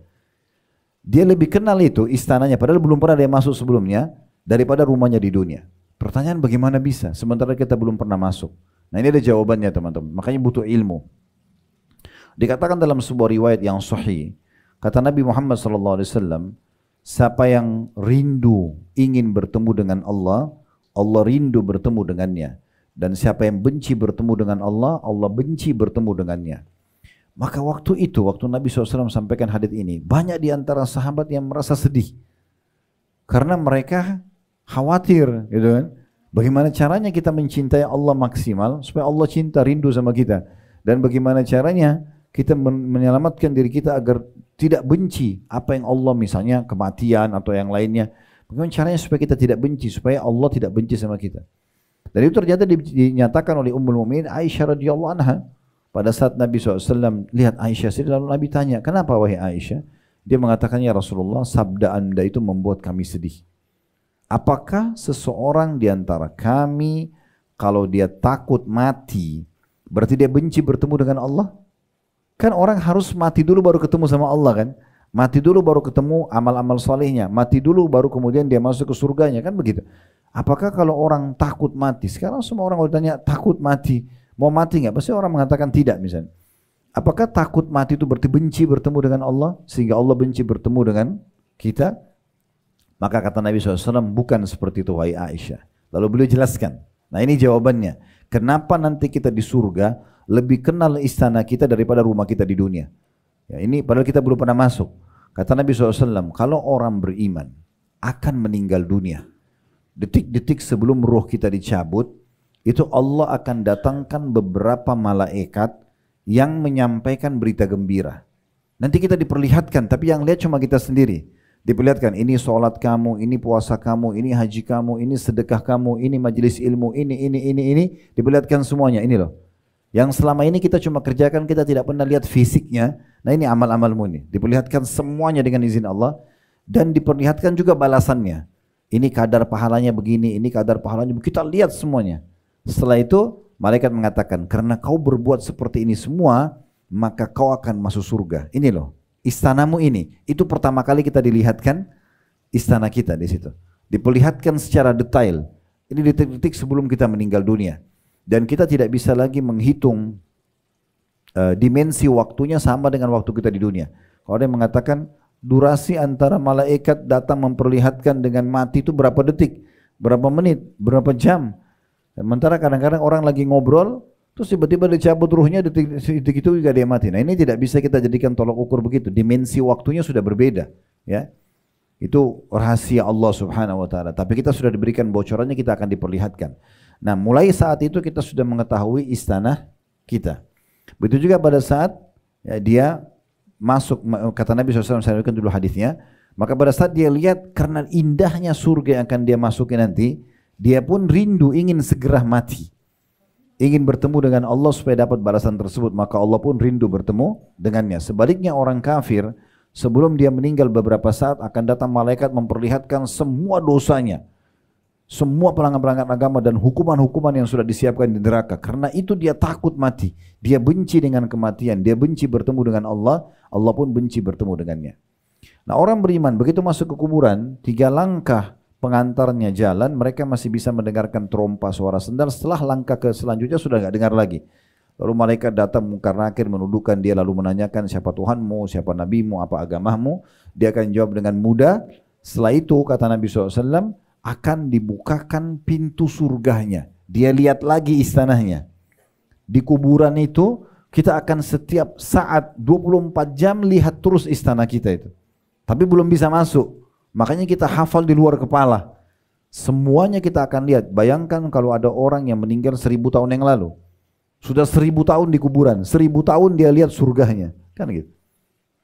Dia lebih kenal itu istananya, padahal belum pernah dia masuk sebelumnya, daripada rumahnya di dunia. Pertanyaan bagaimana bisa, sementara kita belum pernah masuk. Nah ini ada jawabannya teman-teman, makanya butuh ilmu. Dikatakan dalam sebuah riwayat yang sahih, kata Nabi Muhammad SAW, siapa yang rindu ingin bertemu dengan Allah, Allah rindu bertemu dengannya. Dan siapa yang benci bertemu dengan Allah, Allah benci bertemu dengannya. Maka waktu itu, waktu Nabi SAW sampaikan hadits ini, banyak di antara sahabat yang merasa sedih. Karena mereka khawatir, gitu kan. Bagaimana caranya kita mencintai Allah maksimal, supaya Allah cinta, rindu sama kita. Dan bagaimana caranya kita menyelamatkan diri kita agar tidak benci apa yang Allah, misalnya kematian atau yang lainnya. Bagaimana caranya supaya kita tidak benci, supaya Allah tidak benci sama kita. Dan itu ternyata dinyatakan oleh Ummul Mukminin Aisyah radhiyallahu anha. Pada saat Nabi SAW lihat Aisyah sedih, lalu Nabi tanya, kenapa wahai Aisyah? Dia mengatakan, ya Rasulullah, sabda anda itu membuat kami sedih. Apakah seseorang di antara kami, kalau dia takut mati, berarti dia benci bertemu dengan Allah? Kan orang harus mati dulu baru ketemu sama Allah kan? Mati dulu baru ketemu amal-amal salehnya, mati dulu baru kemudian dia masuk ke surganya, kan begitu. Apakah kalau orang takut mati, sekarang semua orang kalau ditanya takut mati, mau mati nggak? Pasti orang mengatakan tidak misalnya. Apakah takut mati itu berarti benci bertemu dengan Allah, sehingga Allah benci bertemu dengan kita? Maka kata Nabi SAW, bukan seperti itu wahai Aisyah. Lalu beliau jelaskan, nah ini jawabannya, kenapa nanti kita di surga lebih kenal istana kita daripada rumah kita di dunia. Ya, ini padahal kita belum pernah masuk. Kata Nabi SAW, kalau orang beriman akan meninggal dunia, detik-detik sebelum ruh kita dicabut, itu Allah akan datangkan beberapa malaikat yang menyampaikan berita gembira. Nanti kita diperlihatkan, tapi yang lihat cuma kita sendiri. Diperlihatkan, ini sholat kamu, ini puasa kamu, ini haji kamu, ini sedekah kamu, ini majelis ilmu, ini. Diperlihatkan semuanya, ini loh. Yang selama ini kita cuma kerjakan, kita tidak pernah lihat fisiknya. Nah ini amal-amalmu ini. Diperlihatkan semuanya dengan izin Allah. Dan diperlihatkan juga balasannya. Ini kadar pahalanya begini, ini kadar pahalanya begini. Kita lihat semuanya. Setelah itu, malaikat mengatakan, karena kau berbuat seperti ini semua, maka kau akan masuk surga. Ini loh. Istanamu ini, itu pertama kali kita dilihatkan istana kita di situ. Diperlihatkan secara detail. Ini detik-detik sebelum kita meninggal dunia. Dan kita tidak bisa lagi menghitung dimensi waktunya sama dengan waktu kita di dunia. Kalau ada yang mengatakan durasi antara malaikat datang memperlihatkan dengan mati itu berapa detik, berapa menit, berapa jam. Sementara kadang-kadang orang lagi ngobrol, terus tiba-tiba dicabut ruhnya, detik itu juga dia mati. Nah ini tidak bisa kita jadikan tolok ukur begitu. Dimensi waktunya sudah berbeda. Ya, itu rahasia Allah Subhanahu Wa Taala. Tapi kita sudah diberikan bocorannya, kita akan diperlihatkan. Nah mulai saat itu kita sudah mengetahui istana kita. Begitu juga pada saat ya, dia masuk, kata Nabi SAW, saya ulangi dulu hadisnya. Maka pada saat dia lihat karena indahnya surga yang akan dia masuki nanti, dia pun rindu ingin segera mati. Ingin bertemu dengan Allah supaya dapat balasan tersebut, maka Allah pun rindu bertemu dengannya. Sebaliknya orang kafir, sebelum dia meninggal beberapa saat akan datang malaikat memperlihatkan semua dosanya, semua pelanggaran agama dan hukuman-hukuman yang sudah disiapkan di neraka. Karena itu dia takut mati, dia benci dengan kematian, dia benci bertemu dengan Allah, Allah pun benci bertemu dengannya. Nah orang beriman begitu masuk ke kuburan, 3 langkah pengantarnya jalan, mereka masih bisa mendengarkan trompa suara sendal. Setelah langkah ke selanjutnya sudah nggak dengar lagi. Lalu malaikat datang mungkar nakir menuduhkan dia, lalu menanyakan siapa Tuhanmu, siapa nabimu, apa agamamu. Dia akan jawab dengan mudah. Setelah itu kata Nabi SAW akan dibukakan pintu surganya. Dia lihat lagi istananya. Di kuburan itu kita akan setiap saat 24 jam lihat terus istana kita itu. Tapi belum bisa masuk. Makanya kita hafal di luar kepala. Semuanya kita akan lihat. Bayangkan kalau ada orang yang meninggal 1000 tahun yang lalu. Sudah 1000 tahun di kuburan. 1000 tahun dia lihat surganya. Kan gitu.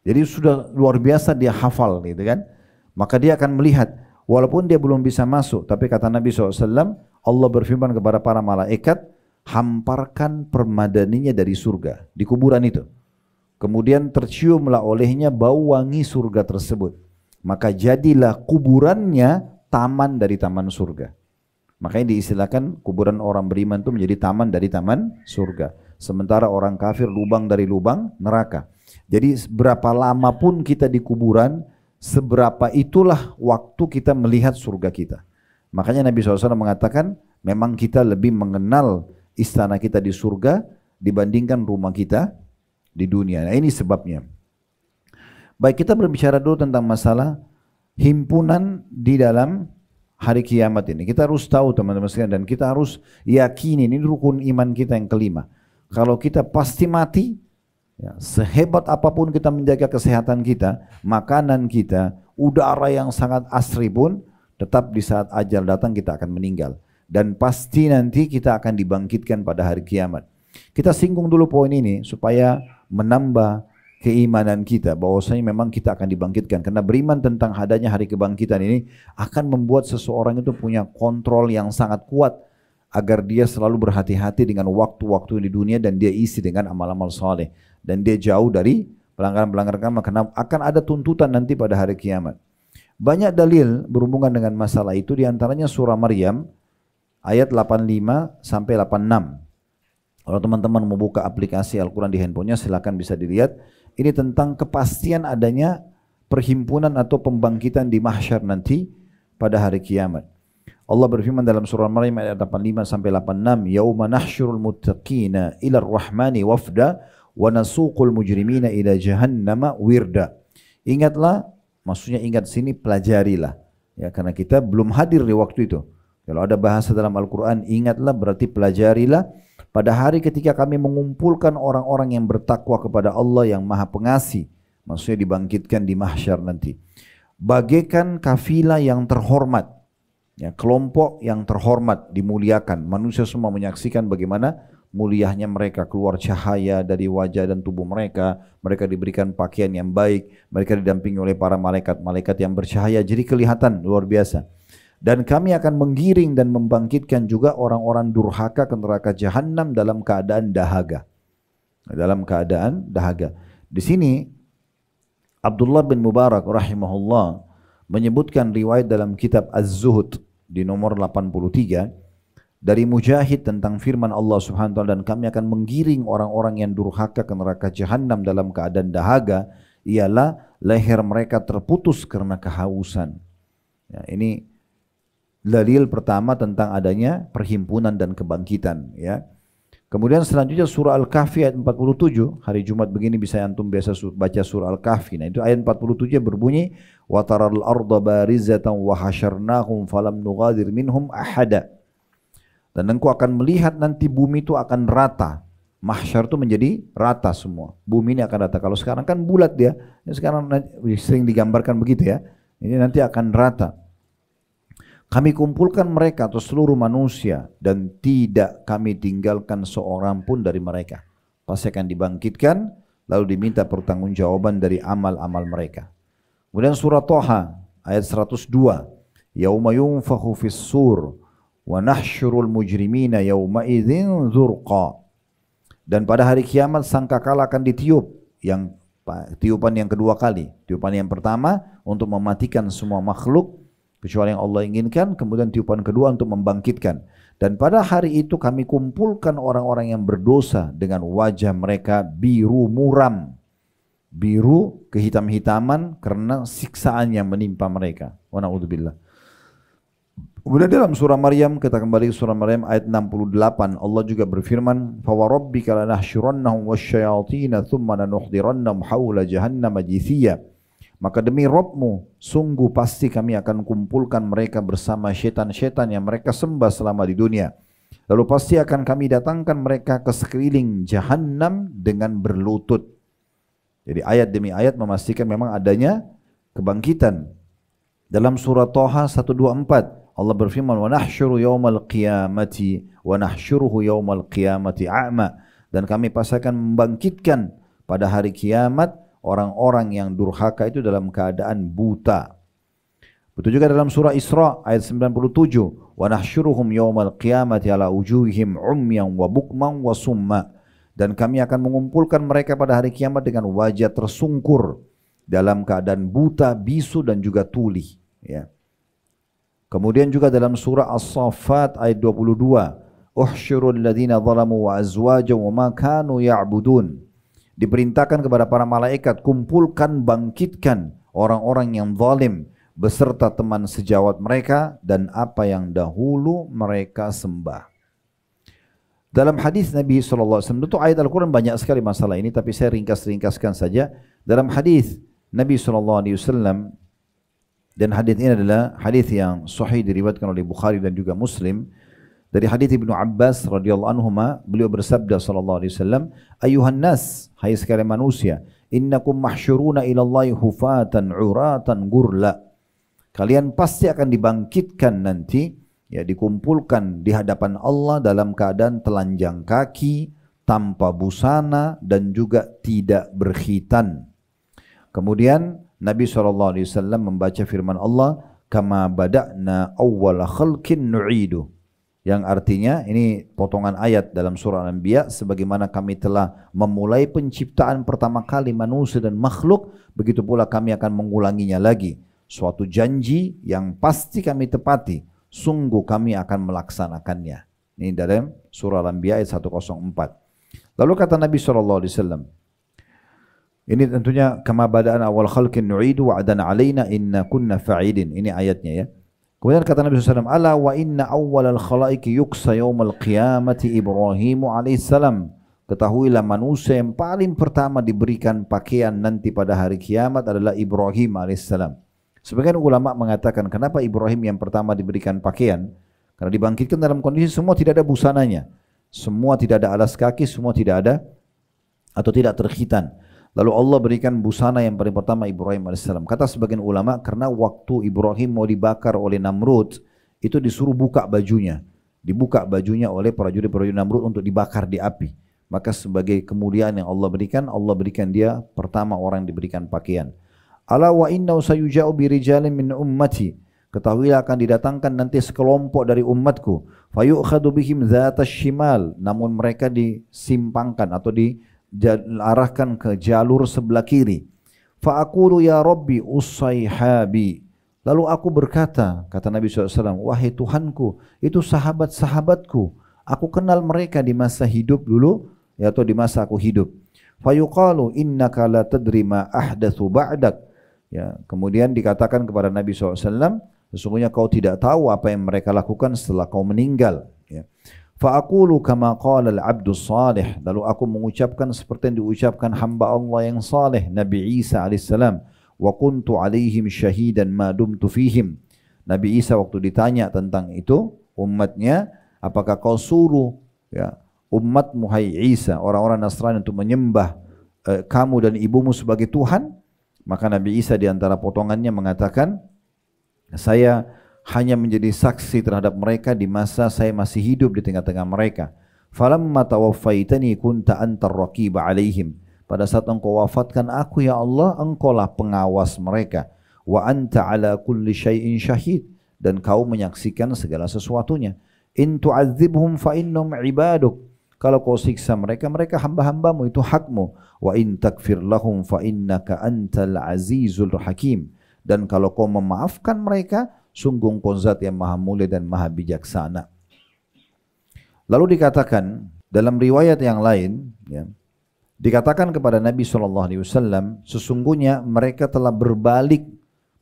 Jadi sudah luar biasa dia hafal gitu kan. Maka dia akan melihat. Walaupun dia belum bisa masuk. Tapi kata Nabi SAW, Allah berfirman kepada para malaikat, hamparkan permadaninya dari surga. Di kuburan itu. Kemudian terciumlah olehnya bau wangi surga tersebut. Maka jadilah kuburannya taman dari taman surga. Makanya diistilahkan kuburan orang beriman itu menjadi taman dari taman surga. Sementara orang kafir lubang dari lubang neraka. Jadi berapa lama pun kita di kuburan, seberapa itulah waktu kita melihat surga kita. Makanya Nabi SAW mengatakan memang kita lebih mengenal istana kita di surga dibandingkan rumah kita di dunia. Nah ini sebabnya. Baik, kita berbicara dulu tentang masalah himpunan di dalam hari kiamat ini. Kita harus tahu teman-teman sekalian, dan kita harus yakini ini rukun iman kita yang kelima. Kalau kita pasti mati, ya, sehebat apapun kita menjaga kesehatan kita, makanan kita, udara yang sangat asri pun, tetap di saat ajal datang kita akan meninggal. Dan pasti nanti kita akan dibangkitkan pada hari kiamat. Kita singgung dulu poin ini supaya menambah keimanan kita bahwasanya memang kita akan dibangkitkan. Karena beriman tentang adanya hari kebangkitan ini akan membuat seseorang itu punya kontrol yang sangat kuat agar dia selalu berhati-hati dengan waktu-waktu di dunia dan dia isi dengan amal-amal saleh dan dia jauh dari pelanggaran-pelanggaran agama karena akan ada tuntutan nanti pada hari kiamat. Banyak dalil berhubungan dengan masalah itu, diantaranya surah Maryam ayat 85 sampai 86. Kalau teman-teman mau buka aplikasi Al-Quran di handphonenya silakan bisa dilihat. Ini tentang kepastian adanya perhimpunan atau pembangkitan di mahsyar nanti pada hari kiamat. Allah berfirman dalam surah Maryam ayat 85 sampai 86, "Yauma nahsyurul muttaqina ila ar-rahmani wafda wa nasuqul mujrimina ila jahannama wirda." Ingatlah, maksudnya ingat sini pelajarilah. Ya, karena kita belum hadir di waktu itu. Kalau ada bahasa dalam Al-Quran, ingatlah berarti pelajarilah. Pada hari ketika kami mengumpulkan orang-orang yang bertakwa kepada Allah yang maha pengasih. Maksudnya dibangkitkan di mahsyar nanti. Bagaikan kafilah yang terhormat. Ya, kelompok yang terhormat, dimuliakan. Manusia semua menyaksikan bagaimana mulianya mereka, keluar cahaya dari wajah dan tubuh mereka, mereka diberikan pakaian yang baik, mereka didampingi oleh para malaikat-malaikat yang bercahaya, jadi kelihatan luar biasa. Dan kami akan menggiring dan membangkitkan juga orang-orang durhaka ke neraka jahanam dalam keadaan dahaga. Dalam keadaan dahaga. Di sini Abdullah bin Mubarak rahimahullah menyebutkan riwayat dalam kitab Az-Zuhud di nomor 83 dari Mujahid tentang firman Allah Subhanahu wa taala, dan kami akan menggiring orang-orang yang durhaka ke neraka jahanam dalam keadaan dahaga, ialah leher mereka terputus karena kehausan. Ya, ini dalil pertama tentang adanya perhimpunan dan kebangkitan, ya. Kemudian selanjutnya surah Al-Kahfi ayat 47, hari Jumat begini bisa antum biasa baca surah Al-Kahfi. Nah, itu ayat 47 berbunyi wa taral arda barizatan wa hasyarnahum falam nughadir minhum ahada. Dan engkau akan melihat nanti bumi itu akan rata. Mahsyar itu menjadi rata semua. Bumi ini akan rata. Kalau sekarang kan bulat dia. Sekarang sering digambarkan begitu ya. Ini nanti akan rata. Kami kumpulkan mereka atau seluruh manusia dan tidak kami tinggalkan seorang pun dari mereka. Pasti akan dibangkitkan lalu diminta pertanggungjawaban dari amal-amal mereka. Kemudian surah Thaha ayat 102. Yauma yunfakhu fis sur wa nahsyurul mujrimina yauma idzin dzurqa. Dan pada hari kiamat sangkakala akan ditiup, yang tiupan yang kedua kali. Tiupan yang pertama untuk mematikan semua makhluk kecuali yang Allah inginkan, kemudian tiupan kedua untuk membangkitkan. Dan pada hari itu kami kumpulkan orang-orang yang berdosa dengan wajah mereka biru muram. Biru kehitam-hitaman karena siksaan yang menimpa mereka. Wa na'udzubillah. Kemudian dalam surah Maryam, kita kembali ke surah Maryam ayat 68, Allah juga berfirman, فَوَرَبِّكَ لَنَحْشُرَنَّهُمْ وَالشَّيَاطِينَ ثُمَّ لَنُحْضِرَنَّهُمْ حَوْلَ جَهَنَّمَ جِثِيًّا. Maka demi Rabbmu, sungguh pasti kami akan kumpulkan mereka bersama syaitan-syaitan yang mereka sembah selama di dunia. Lalu pasti akan kami datangkan mereka ke sekeliling Jahannam dengan berlutut. Jadi ayat demi ayat memastikan memang adanya kebangkitan. Dalam surah Thaha 124, Allah berfirman, wa nahsyuru yaumal qiyamati wa nahsyuruhu yaumal qiyamati a'ma. Dan kami pasti akan membangkitkan pada hari kiamat orang-orang yang durhaka itu dalam keadaan buta. Betul juga dalam surah Isra ayat 97, wa nahsyuruhum yaumal qiyamati ala wujuhihim umyan wa bukman wa summa. Dan kami akan mengumpulkan mereka pada hari kiamat dengan wajah tersungkur dalam keadaan buta, bisu dan juga tuli, ya. Kemudian juga dalam surah As-Saffat ayat 22, uhsyurul ladzina zalamu wa azwaja wa ma kanu ya'budun. Diperintahkan kepada para malaikat, kumpulkan, bangkitkan orang-orang yang zalim beserta teman sejawat mereka dan apa yang dahulu mereka sembah. Dalam hadis Nabi SAW, tentu ayat Al-Quran banyak sekali masalah ini, tapi saya ringkas-ringkaskan saja. Dalam hadis Nabi SAW, dan hadis ini adalah hadis yang sahih diriwayatkan oleh Bukhari dan juga Muslim. Dari hadis Ibnu Abbas radhiyallahu anhuma, beliau bersabda sallallahu alaihi wasallam, "Ayuhan nas, hai sekalian manusia, innakum mahsyuruna ila Allahi hufatan uratan gurla." Kalian pasti akan dibangkitkan nanti, ya, dikumpulkan di hadapan Allah dalam keadaan telanjang kaki, tanpa busana dan juga tidak berkhitan. Kemudian Nabi SAW membaca firman Allah, kama bada'na awwala khalqin nu'idu, yang artinya, ini potongan ayat dalam surah Al-Anbiya, sebagaimana kami telah memulai penciptaan pertama kali manusia dan makhluk, begitu pula kami akan mengulanginya lagi. Suatu janji yang pasti kami tepati, sungguh kami akan melaksanakannya. Ini dalam surah Al-Anbiya ayat 104. Lalu kata Nabi SAW, ini tentunya kama bada'na awal khalqin nu'idu wa'adan alaina inna kunna fa'idin. Ini ayatnya, ya. Kemudian kata Nabi SAW, ala wa inna awwalal khalaiki yuksa yawmal qiyamati Ibrahimu alaihissalam. Ketahuilah manusia yang paling pertama diberikan pakaian nanti pada hari kiamat adalah Ibrahim alaihissalam. Sebagian ulama mengatakan, kenapa Ibrahim yang pertama diberikan pakaian? Karena dibangkitkan dalam kondisi semua tidak ada busananya, semua tidak ada alas kaki, semua tidak ada atau tidak terkhitan. Lalu Allah berikan busana yang paling pertama Ibrahim AS. Kata sebagian ulama, karena waktu Ibrahim mau dibakar oleh Namrud, itu disuruh buka bajunya. dibuka bajunya oleh prajurit-prajurit Namrud untuk dibakar di api. Maka sebagai kemuliaan yang Allah berikan dia pertama orang yang diberikan pakaian. Ala wa innahu sayuja'u birijalin min ummati. Ketahuilah akan didatangkan nanti sekelompok dari umatku. Fayu'khadu bihim dhatas shimal. Namun mereka disimpangkan atau diarahkan ke jalur sebelah kiri. Fa'akulu ya Rabbi usayhabi. Lalu aku berkata, kata Nabi SAW, wahai Tuhanku, itu sahabat-sahabatku. Aku kenal mereka di masa hidup dulu, atau di masa aku hidup. Fayuqalu innaka la tadri ma ahdatsu ba'dak. Ya, kemudian dikatakan kepada Nabi SAW, sesungguhnya kau tidak tahu apa yang mereka lakukan setelah kau meninggal. Ya. Fa'aqulu kama qala al-'abdus salih. Lalu aku mengucapkan seperti yang diucapkan hamba Allah yang saleh, Nabi Isa alaihissalam. Wa kuntu 'alaihim syahidan ma dumtu fihim. Nabi Isa waktu ditanya tentang itu, umatnya, apakah kau suruh ya umatmu hai Isa, orang-orang Nasrani untuk menyembah kamu dan ibumu sebagai Tuhan? Maka Nabi Isa di antara potongannya mengatakan, saya hanya menjadi saksi terhadap mereka di masa saya masih hidup di tengah-tengah mereka. Falamma tawaffaitani kunta antar raqiba alaihim. Pada saat engkau wafatkan aku ya Allah, engkaulah pengawas mereka. Wa anta ala kulli syai'in syahid. Dan kau menyaksikan segala sesuatunya. In tu'adzibhum fa innahum ibaduk. Kalau kau siksa mereka, mereka hamba-hambamu, itu hakmu. Wa in takfir lahum fa innaka antal azizul hakim. Dan kalau kau memaafkan mereka, sungguh engkau zat yang maha mulia dan maha bijaksana. Lalu dikatakan dalam riwayat yang lain, ya, dikatakan kepada Nabi SAW, sesungguhnya mereka telah berbalik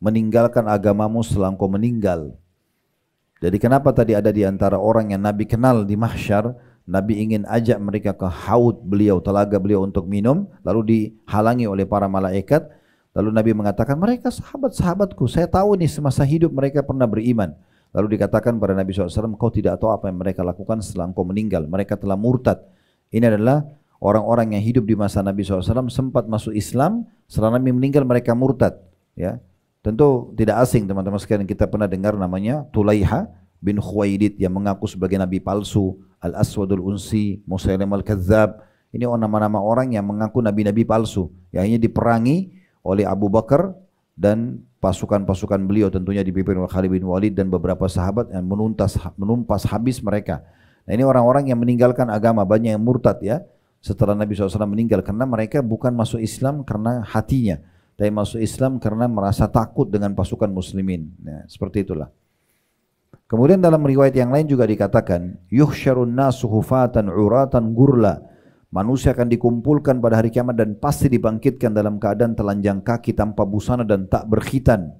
meninggalkan agamamu setelah engkau meninggal. Jadi kenapa tadi ada di antara orang yang Nabi kenal di mahsyar, Nabi ingin ajak mereka ke haud beliau, telaga beliau untuk minum, lalu dihalangi oleh para malaikat. Lalu Nabi mengatakan, mereka sahabat-sahabatku, saya tahu nih semasa hidup mereka pernah beriman. Lalu dikatakan pada Nabi SAW, kau tidak tahu apa yang mereka lakukan setelah engkau meninggal. Mereka telah murtad. Ini adalah orang-orang yang hidup di masa Nabi SAW sempat masuk Islam, setelah Nabi meninggal mereka murtad. Ya, tentu tidak asing teman-teman sekalian, kita pernah dengar namanya Tulaiha bin Khuwailid yang mengaku sebagai nabi palsu, Al-Aswadul Unsi, Musailim Al-Kadzab. Ini nama-nama orang yang mengaku nabi-nabi palsu, yang hanya diperangi oleh Abu Bakar dan pasukan-pasukan beliau, tentunya dipimpin oleh Khalid bin Walid dan beberapa sahabat yang menumpas habis mereka. Nah, ini orang-orang yang meninggalkan agama, banyak yang murtad ya setelah Nabi SAW meninggal, karena mereka bukan masuk Islam karena hatinya, tapi masuk Islam karena merasa takut dengan pasukan muslimin. Nah, seperti itulah. Kemudian dalam riwayat yang lain juga dikatakan, yuhsyarun nasu hufatan uratan gurla. Manusia akan dikumpulkan pada hari kiamat dan pasti dibangkitkan dalam keadaan telanjang kaki tanpa busana dan tak berkhitan.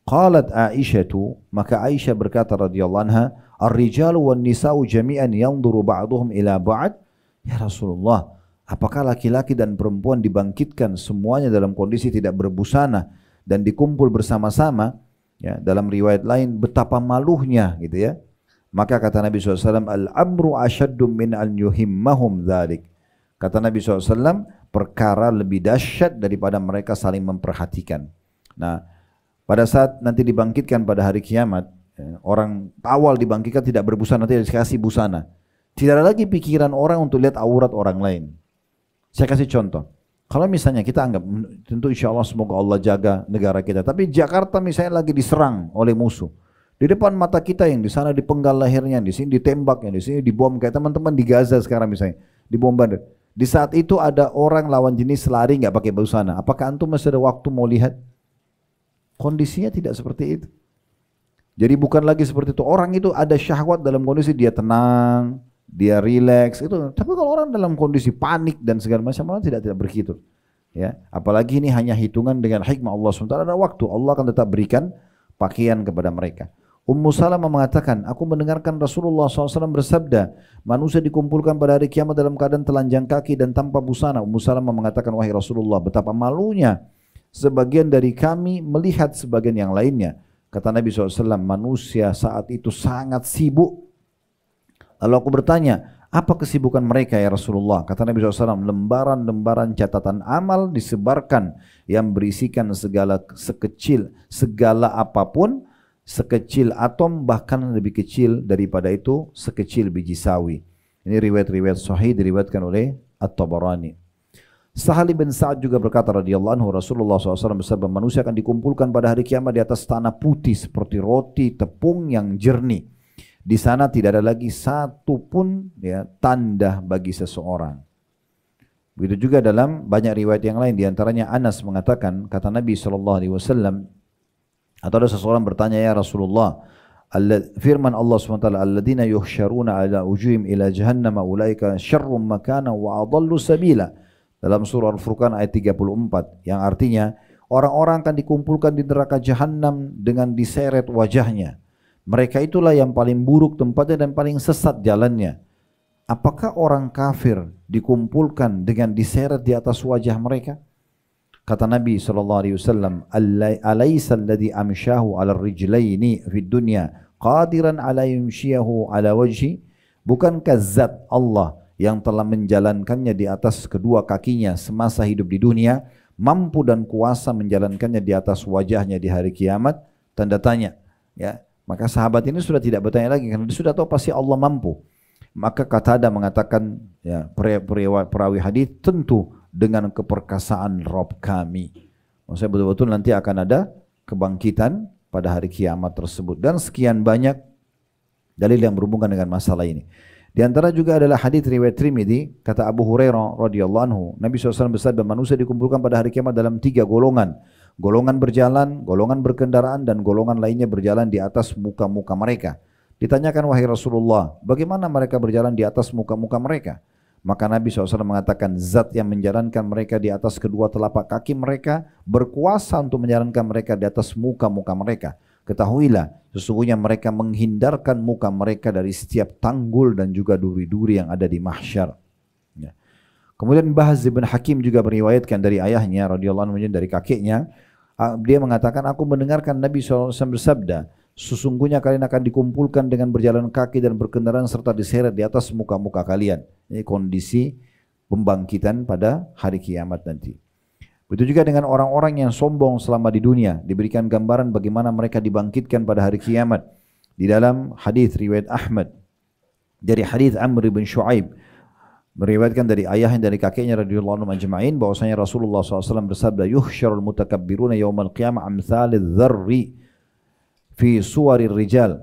Qalat Aisyatu, maka Aisyah berkata radhiyallahu anha, ar-rijalu wan nisa'u jami'an yanzuru ba'dhum ila ba'd. Ya Rasulullah, apakah laki-laki dan perempuan dibangkitkan semuanya dalam kondisi tidak berbusana dan dikumpul bersama-sama? Ya, dalam riwayat lain betapa malunya gitu ya. Maka kata Nabi SAW, al-amru asyaddu min an yuhimmahum dzalik. Kata Nabi SAW, perkara lebih dahsyat daripada mereka saling memperhatikan. Nah, pada saat nanti dibangkitkan pada hari kiamat, orang awal dibangkitkan tidak berbusana, nanti dikasih busana. Tidak ada lagi pikiran orang untuk lihat aurat orang lain. Saya kasih contoh. Kalau misalnya kita anggap, tentu insya Allah semoga Allah jaga negara kita, tapi Jakarta misalnya lagi diserang oleh musuh. Di depan mata kita yang di sana dipenggal lehernya, di sini ditembak, yang di sini dibom, kayak teman-teman di Gaza sekarang misalnya, dibombardir. Di saat itu ada orang lawan jenis lari nggak pakai busana. Apakah antum masih ada waktu mau lihat? Kondisinya tidak seperti itu. Jadi bukan lagi seperti itu. Orang itu ada syahwat dalam kondisi dia tenang, dia rileks itu. Tapi kalau orang dalam kondisi panik dan segala macam, orang tidak begitu. Ya, apalagi ini hanya hitungan dengan hikmah Allah SWT. Ada waktu Allah akan tetap berikan pakaian kepada mereka. Ummu Salamah mengatakan, aku mendengarkan Rasulullah SAW bersabda, manusia dikumpulkan pada hari kiamat dalam keadaan telanjang kaki dan tanpa busana. Ummu Salamah mengatakan, wahai Rasulullah, betapa malunya sebagian dari kami melihat sebagian yang lainnya. Kata Nabi SAW, manusia saat itu sangat sibuk. Lalu aku bertanya, apa kesibukan mereka ya Rasulullah? Kata Nabi SAW, lembaran-lembaran catatan amal disebarkan yang berisikan segala apapun sekecil atom, bahkan lebih kecil daripada itu, sekecil biji sawi. Ini riwayat-riwayat sahih diriwayatkan oleh At-Tabarani. Sahal bin Sa'ad juga berkata radhiyallahu anhu, Rasulullah SAW bersabda, manusia akan dikumpulkan pada hari kiamat di atas tanah putih seperti roti tepung yang jernih. Di sana tidak ada lagi satu pun tanda bagi seseorang. Begitu juga dalam banyak riwayat yang lain, diantaranya Anas mengatakan, kata Nabi SAW, atau ada seseorang bertanya, ya Rasulullah, firman Allah SWT, alladzina yuhsyaruna ala ujum ila jahannam ulaika syarrum makana wa adallu sabila. Dalam surah Al-Furqan ayat 34, yang artinya orang-orang akan dikumpulkan di neraka jahanam dengan diseret wajahnya. Mereka itulah yang paling buruk tempatnya dan paling sesat jalannya. Apakah orang kafir dikumpulkan dengan diseret di atas wajah mereka? Kata Nabi SAW, alaysa alladhi amshahu ala rijlaini fid dunya qadiran ala yumshiyahu ala wajhi? Bukankah zat Allah yang telah menjalankannya di atas kedua kakinya semasa hidup di dunia, mampu dan kuasa menjalankannya di atas wajahnya di hari kiamat? Tanda tanya. Ya, maka sahabat ini sudah tidak bertanya lagi karena dia sudah tahu pasti Allah mampu. Maka Qatada mengatakan, ya, perawi hadis, tentu dengan keperkasaan Rabb kami. Maksudnya betul-betul nanti akan ada kebangkitan pada hari kiamat tersebut. Dan sekian banyak dalil yang berhubungan dengan masalah ini. Di antara juga adalah hadis riwayat Tirmidzi, kata Abu Hurairah radhiyallahu anhu, Nabi SAW bersabda, manusia dikumpulkan pada hari kiamat dalam 3 golongan. Golongan berjalan, golongan berkendaraan, dan golongan lainnya berjalan di atas muka-muka mereka. Ditanyakan, wahai Rasulullah, bagaimana mereka berjalan di atas muka-muka mereka? Maka Nabi SAW mengatakan, zat yang menjalankan mereka di atas kedua telapak kaki mereka berkuasa untuk menjalankan mereka di atas muka-muka mereka. Ketahuilah, sesungguhnya mereka menghindarkan muka mereka dari setiap tanggul dan juga duri-duri yang ada di mahsyar. Ya. Kemudian Bahz bin Hakim juga meriwayatkan dari ayahnya radhiyallahu anhu, dari kakeknya, dia mengatakan, aku mendengarkan Nabi SAW bersabda, sesungguhnya kalian akan dikumpulkan dengan berjalan kaki dan berkendaraan serta diseret di atas muka-muka kalian. Ini kondisi pembangkitan pada hari kiamat nanti. Begitu juga dengan orang-orang yang sombong selama di dunia, diberikan gambaran bagaimana mereka dibangkitkan pada hari kiamat. Di dalam hadis riwayat Ahmad, dari hadis Amr bin Shu'aib, meriwayatkan dari ayahnya dari kakeknya radhiyallahu anhum ajma'in, bahwasanya Rasulullah SAW bersabda, yuhsyarul mutakabbiruna yaumal qiyamah amsalidz dzarri fi suwarir rijal.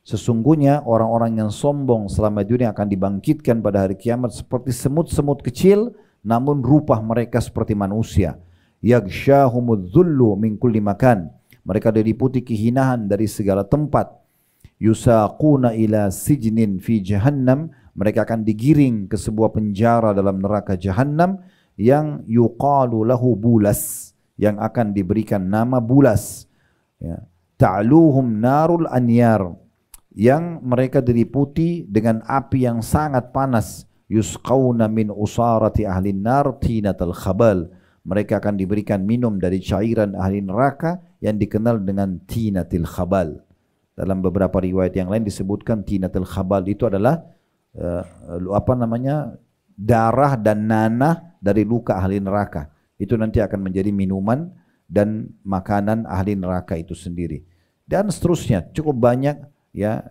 Sesungguhnya orang-orang yang sombong selama dunia akan dibangkitkan pada hari kiamat seperti semut-semut kecil, namun rupa mereka seperti manusia. Yaghsyahumudz dzullu min kulli makan. Mereka diliputi kehinaan dari segala tempat. Yusaquna ila sijnin fi jahannam. Mereka akan digiring ke sebuah penjara dalam neraka jahannam yang yuqalu lahu bulas, yang akan diberikan nama bulas. Ya. Ta'luhum narul anyar, yang mereka diliputi dengan api yang sangat panas. Yusqawna min usarati ahli nar tinatal khabal. Mereka akan diberikan minum dari cairan ahli neraka yang dikenal dengan tinatil khabal. Dalam beberapa riwayat yang lain disebutkan tinatil khabal itu adalah darah dan nanah dari luka ahli neraka. Itu nanti akan menjadi minuman dan makanan ahli neraka itu sendiri. Dan seterusnya, cukup banyak ya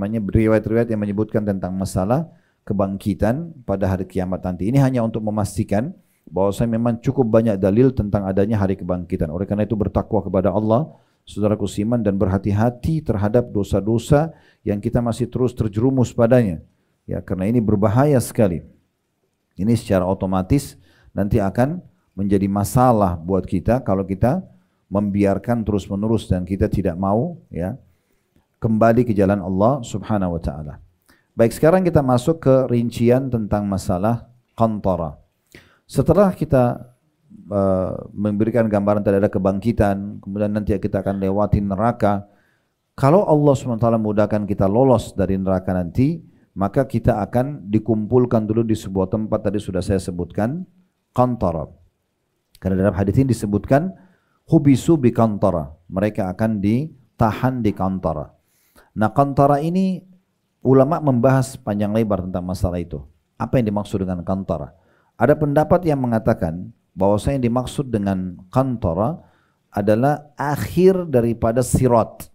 riwayat-riwayat yang menyebutkan tentang masalah kebangkitan pada hari kiamat nanti. Ini hanya untuk memastikan bahwa saya memang cukup banyak dalil tentang adanya hari kebangkitan. Oleh karena itu bertakwa kepada Allah, saudaraku seiman, dan berhati-hati terhadap dosa-dosa yang kita masih terus terjerumus padanya. Ya, karena ini berbahaya sekali. Ini secara otomatis nanti akan menjadi masalah buat kita kalau kita membiarkan terus-menerus dan kita tidak mau ya kembali ke jalan Allah Subhanahu wa taala. Baik, sekarang kita masuk ke rincian tentang masalah qantara. Setelah kita memberikan gambaran tadi ada kebangkitan, kemudian nanti kita akan lewati neraka. Kalau Allah SWT mudahkan kita lolos dari neraka nanti, maka kita akan dikumpulkan dulu di sebuah tempat tadi sudah saya sebutkan, qantara. Karena dalam hadis ini disebutkan hubisu bi qantara, mereka akan ditahan di qantara. Nah, qantara ini ulama membahas panjang lebar tentang masalah itu. Apa yang dimaksud dengan qantara? Ada pendapat yang mengatakan bahwasanya yang dimaksud dengan qantara adalah akhir daripada sirat.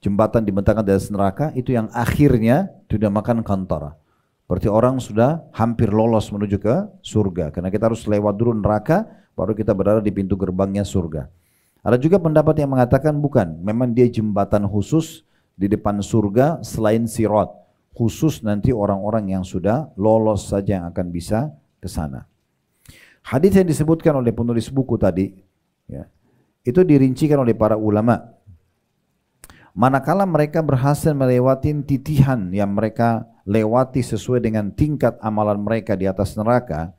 Jembatan dibentangkan dari neraka itu yang akhirnya dinamakan kantara. Berarti orang sudah hampir lolos menuju ke surga. Karena kita harus lewat dulu neraka, baru kita berada di pintu gerbangnya surga. Ada juga pendapat yang mengatakan bukan. Memang dia jembatan khusus di depan surga selain sirat. Khusus nanti orang-orang yang sudah lolos saja yang akan bisa ke sana. Hadis yang disebutkan oleh penulis buku tadi, ya, itu dirincikan oleh para ulama. Manakala mereka berhasil melewati titihan yang mereka lewati sesuai dengan tingkat amalan mereka di atas neraka,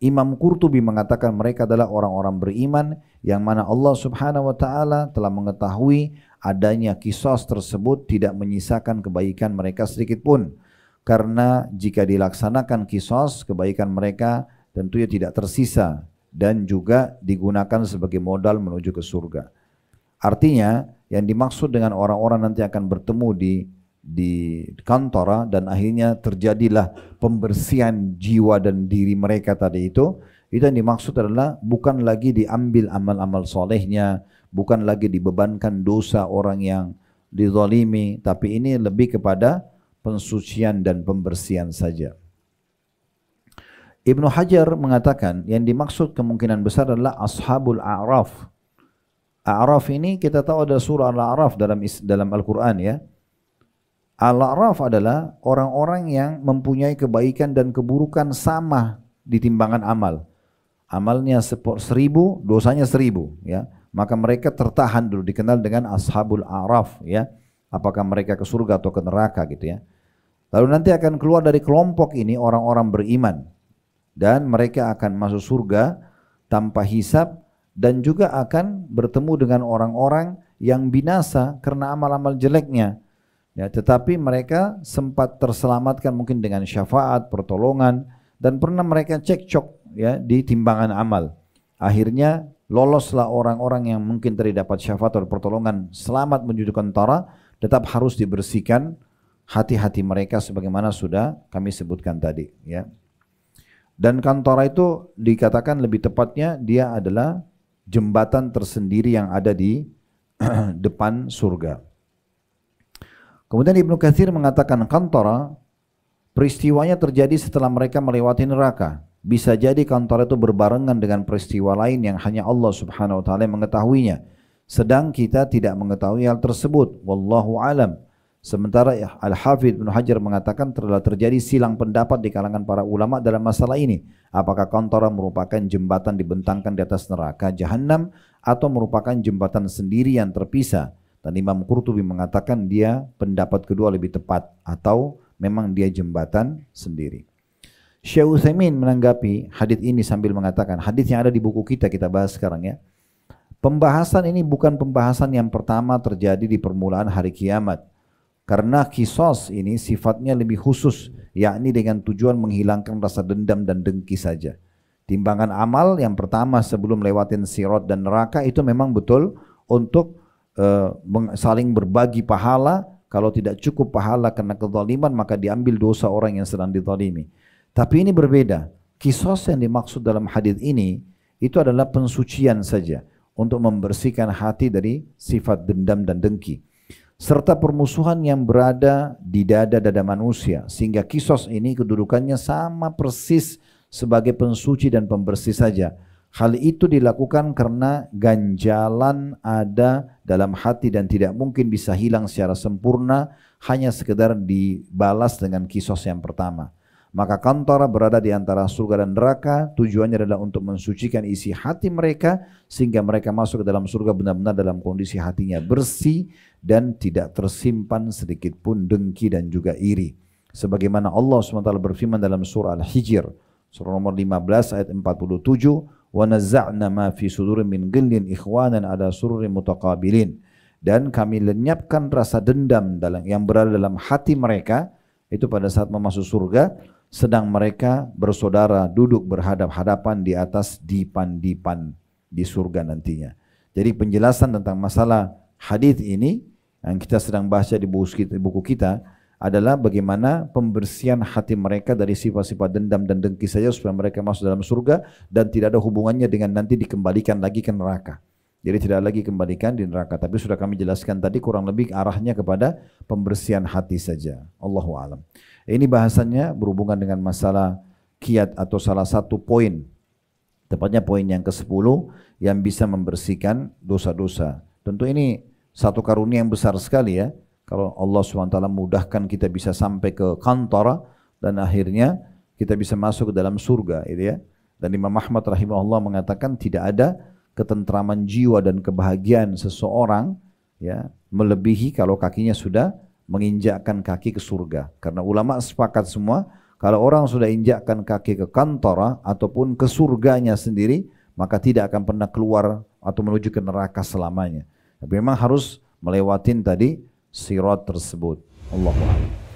Imam Qurtubi mengatakan mereka adalah orang-orang beriman yang mana Allah Subhanahu wa taala telah mengetahui adanya qisas tersebut tidak menyisakan kebaikan mereka sedikit pun. Karena jika dilaksanakan qisas, kebaikan mereka tentunya tidak tersisa dan juga digunakan sebagai modal menuju ke surga. Artinya yang dimaksud dengan orang-orang nanti akan bertemu di kantara dan akhirnya terjadilah pembersihan jiwa dan diri mereka tadi itu yang dimaksud adalah bukan lagi diambil amal-amal solehnya, bukan lagi dibebankan dosa orang yang dizalimi, tapi ini lebih kepada pensucian dan pembersihan saja. Ibnu Hajar mengatakan yang dimaksud kemungkinan besar adalah ashabul a'raf. A'raf ini kita tahu ada surah Al-A'raf dalam Al-Quran, ya. Al-A'raf adalah orang-orang yang mempunyai kebaikan dan keburukan sama di timbangan amal. Amalnya 1000, dosanya 1000, ya. Maka mereka tertahan dulu, dikenal dengan ashabul a'raf, ya. Apakah mereka ke surga atau ke neraka gitu, ya. Lalu nanti akan keluar dari kelompok ini orang-orang beriman dan mereka akan masuk surga tanpa hisab dan juga akan bertemu dengan orang-orang yang binasa karena amal-amal jeleknya. Ya, tetapi mereka sempat terselamatkan mungkin dengan syafaat, pertolongan, dan pernah mereka cekcok, ya, di timbangan amal. Akhirnya loloslah orang-orang yang mungkin tadi dapat syafaat atau pertolongan selamat menuju kantara, tetap harus dibersihkan hati-hati mereka sebagaimana sudah kami sebutkan tadi, ya. Dan kantara itu dikatakan lebih tepatnya dia adalah jembatan tersendiri yang ada di depan surga. Kemudian Ibnu Katsir mengatakan kantara peristiwanya terjadi setelah mereka melewati neraka. Bisa jadi kantara itu berbarengan dengan peristiwa lain yang hanya Allah Subhanahu wa taala mengetahuinya. Sedang kita tidak mengetahui hal tersebut. Wallahu alam. Sementara Al-Hafidz Ibnu Hajar mengatakan telah terjadi silang pendapat di kalangan para ulama dalam masalah ini. Apakah kantara merupakan jembatan dibentangkan di atas neraka Jahannam atau merupakan jembatan sendiri yang terpisah? Dan Imam Qurtubi mengatakan dia pendapat kedua lebih tepat atau memang dia jembatan sendiri. Syekh Utsaimin menanggapi hadis ini sambil mengatakan hadis yang ada di buku kita bahas sekarang, ya. Pembahasan ini bukan pembahasan yang pertama terjadi di permulaan hari kiamat. Karena qisas ini sifatnya lebih khusus, yakni dengan tujuan menghilangkan rasa dendam dan dengki saja. Timbangan amal yang pertama sebelum lewatin sirat dan neraka itu memang betul untuk saling berbagi pahala. Kalau tidak cukup pahala karena kezaliman, maka diambil dosa orang yang sedang dizalimi. Tapi ini berbeda. Qisas yang dimaksud dalam hadis ini itu adalah pensucian saja untuk membersihkan hati dari sifat dendam dan dengki, serta permusuhan yang berada di dada-dada manusia, sehingga qisas ini kedudukannya sama persis sebagai pensuci dan pembersih saja. Hal itu dilakukan karena ganjalan ada dalam hati dan tidak mungkin bisa hilang secara sempurna hanya sekedar dibalas dengan qisas yang pertama. Maka kantara berada di antara surga dan neraka, tujuannya adalah untuk mensucikan isi hati mereka sehingga mereka masuk ke dalam surga benar-benar dalam kondisi hatinya bersih dan tidak tersimpan sedikit pun dengki dan juga iri. Sebagaimana Allah SWT berfirman dalam surah Al-Hijr, surah nomor 15 ayat 47, wa nazza'na ma fi sudurin min ghillin ikhwanan ala sururin mutaqabilin. Dan kami lenyapkan rasa dendam yang berada dalam hati mereka itu pada saat memasuki surga, sedang mereka bersaudara duduk berhadap-hadapan di atas dipan-dipan di surga nantinya. Jadi penjelasan tentang masalah hadis ini yang kita sedang baca di buku kita adalah bagaimana pembersihan hati mereka dari sifat-sifat dendam dan dengki saja supaya mereka masuk dalam surga dan tidak ada hubungannya dengan nanti dikembalikan lagi ke neraka. Jadi tidak lagi kembalikan di neraka. Tapi sudah kami jelaskan tadi kurang lebih arahnya kepada pembersihan hati saja. Allahu a'lam. Ini bahasannya berhubungan dengan masalah kiat atau salah satu poin. Tepatnya poin yang ke-10 yang bisa membersihkan dosa-dosa. Tentu ini satu karunia yang besar sekali ya. Kalau Allah SWT mudahkan kita bisa sampai ke kantara dan akhirnya kita bisa masuk ke dalam surga, gitu ya. Dan Imam Ahmad rahimahullah mengatakan tidak ada ketentraman jiwa dan kebahagiaan seseorang ya melebihi kalau kakinya sudah menginjakkan kaki ke surga. Karena ulama sepakat semua kalau orang sudah injakkan kaki ke kantara ataupun ke surganya sendiri, maka tidak akan pernah keluar atau menuju ke neraka selamanya. Tapi memang harus melewatin tadi sirat tersebut. Allahu a'lam.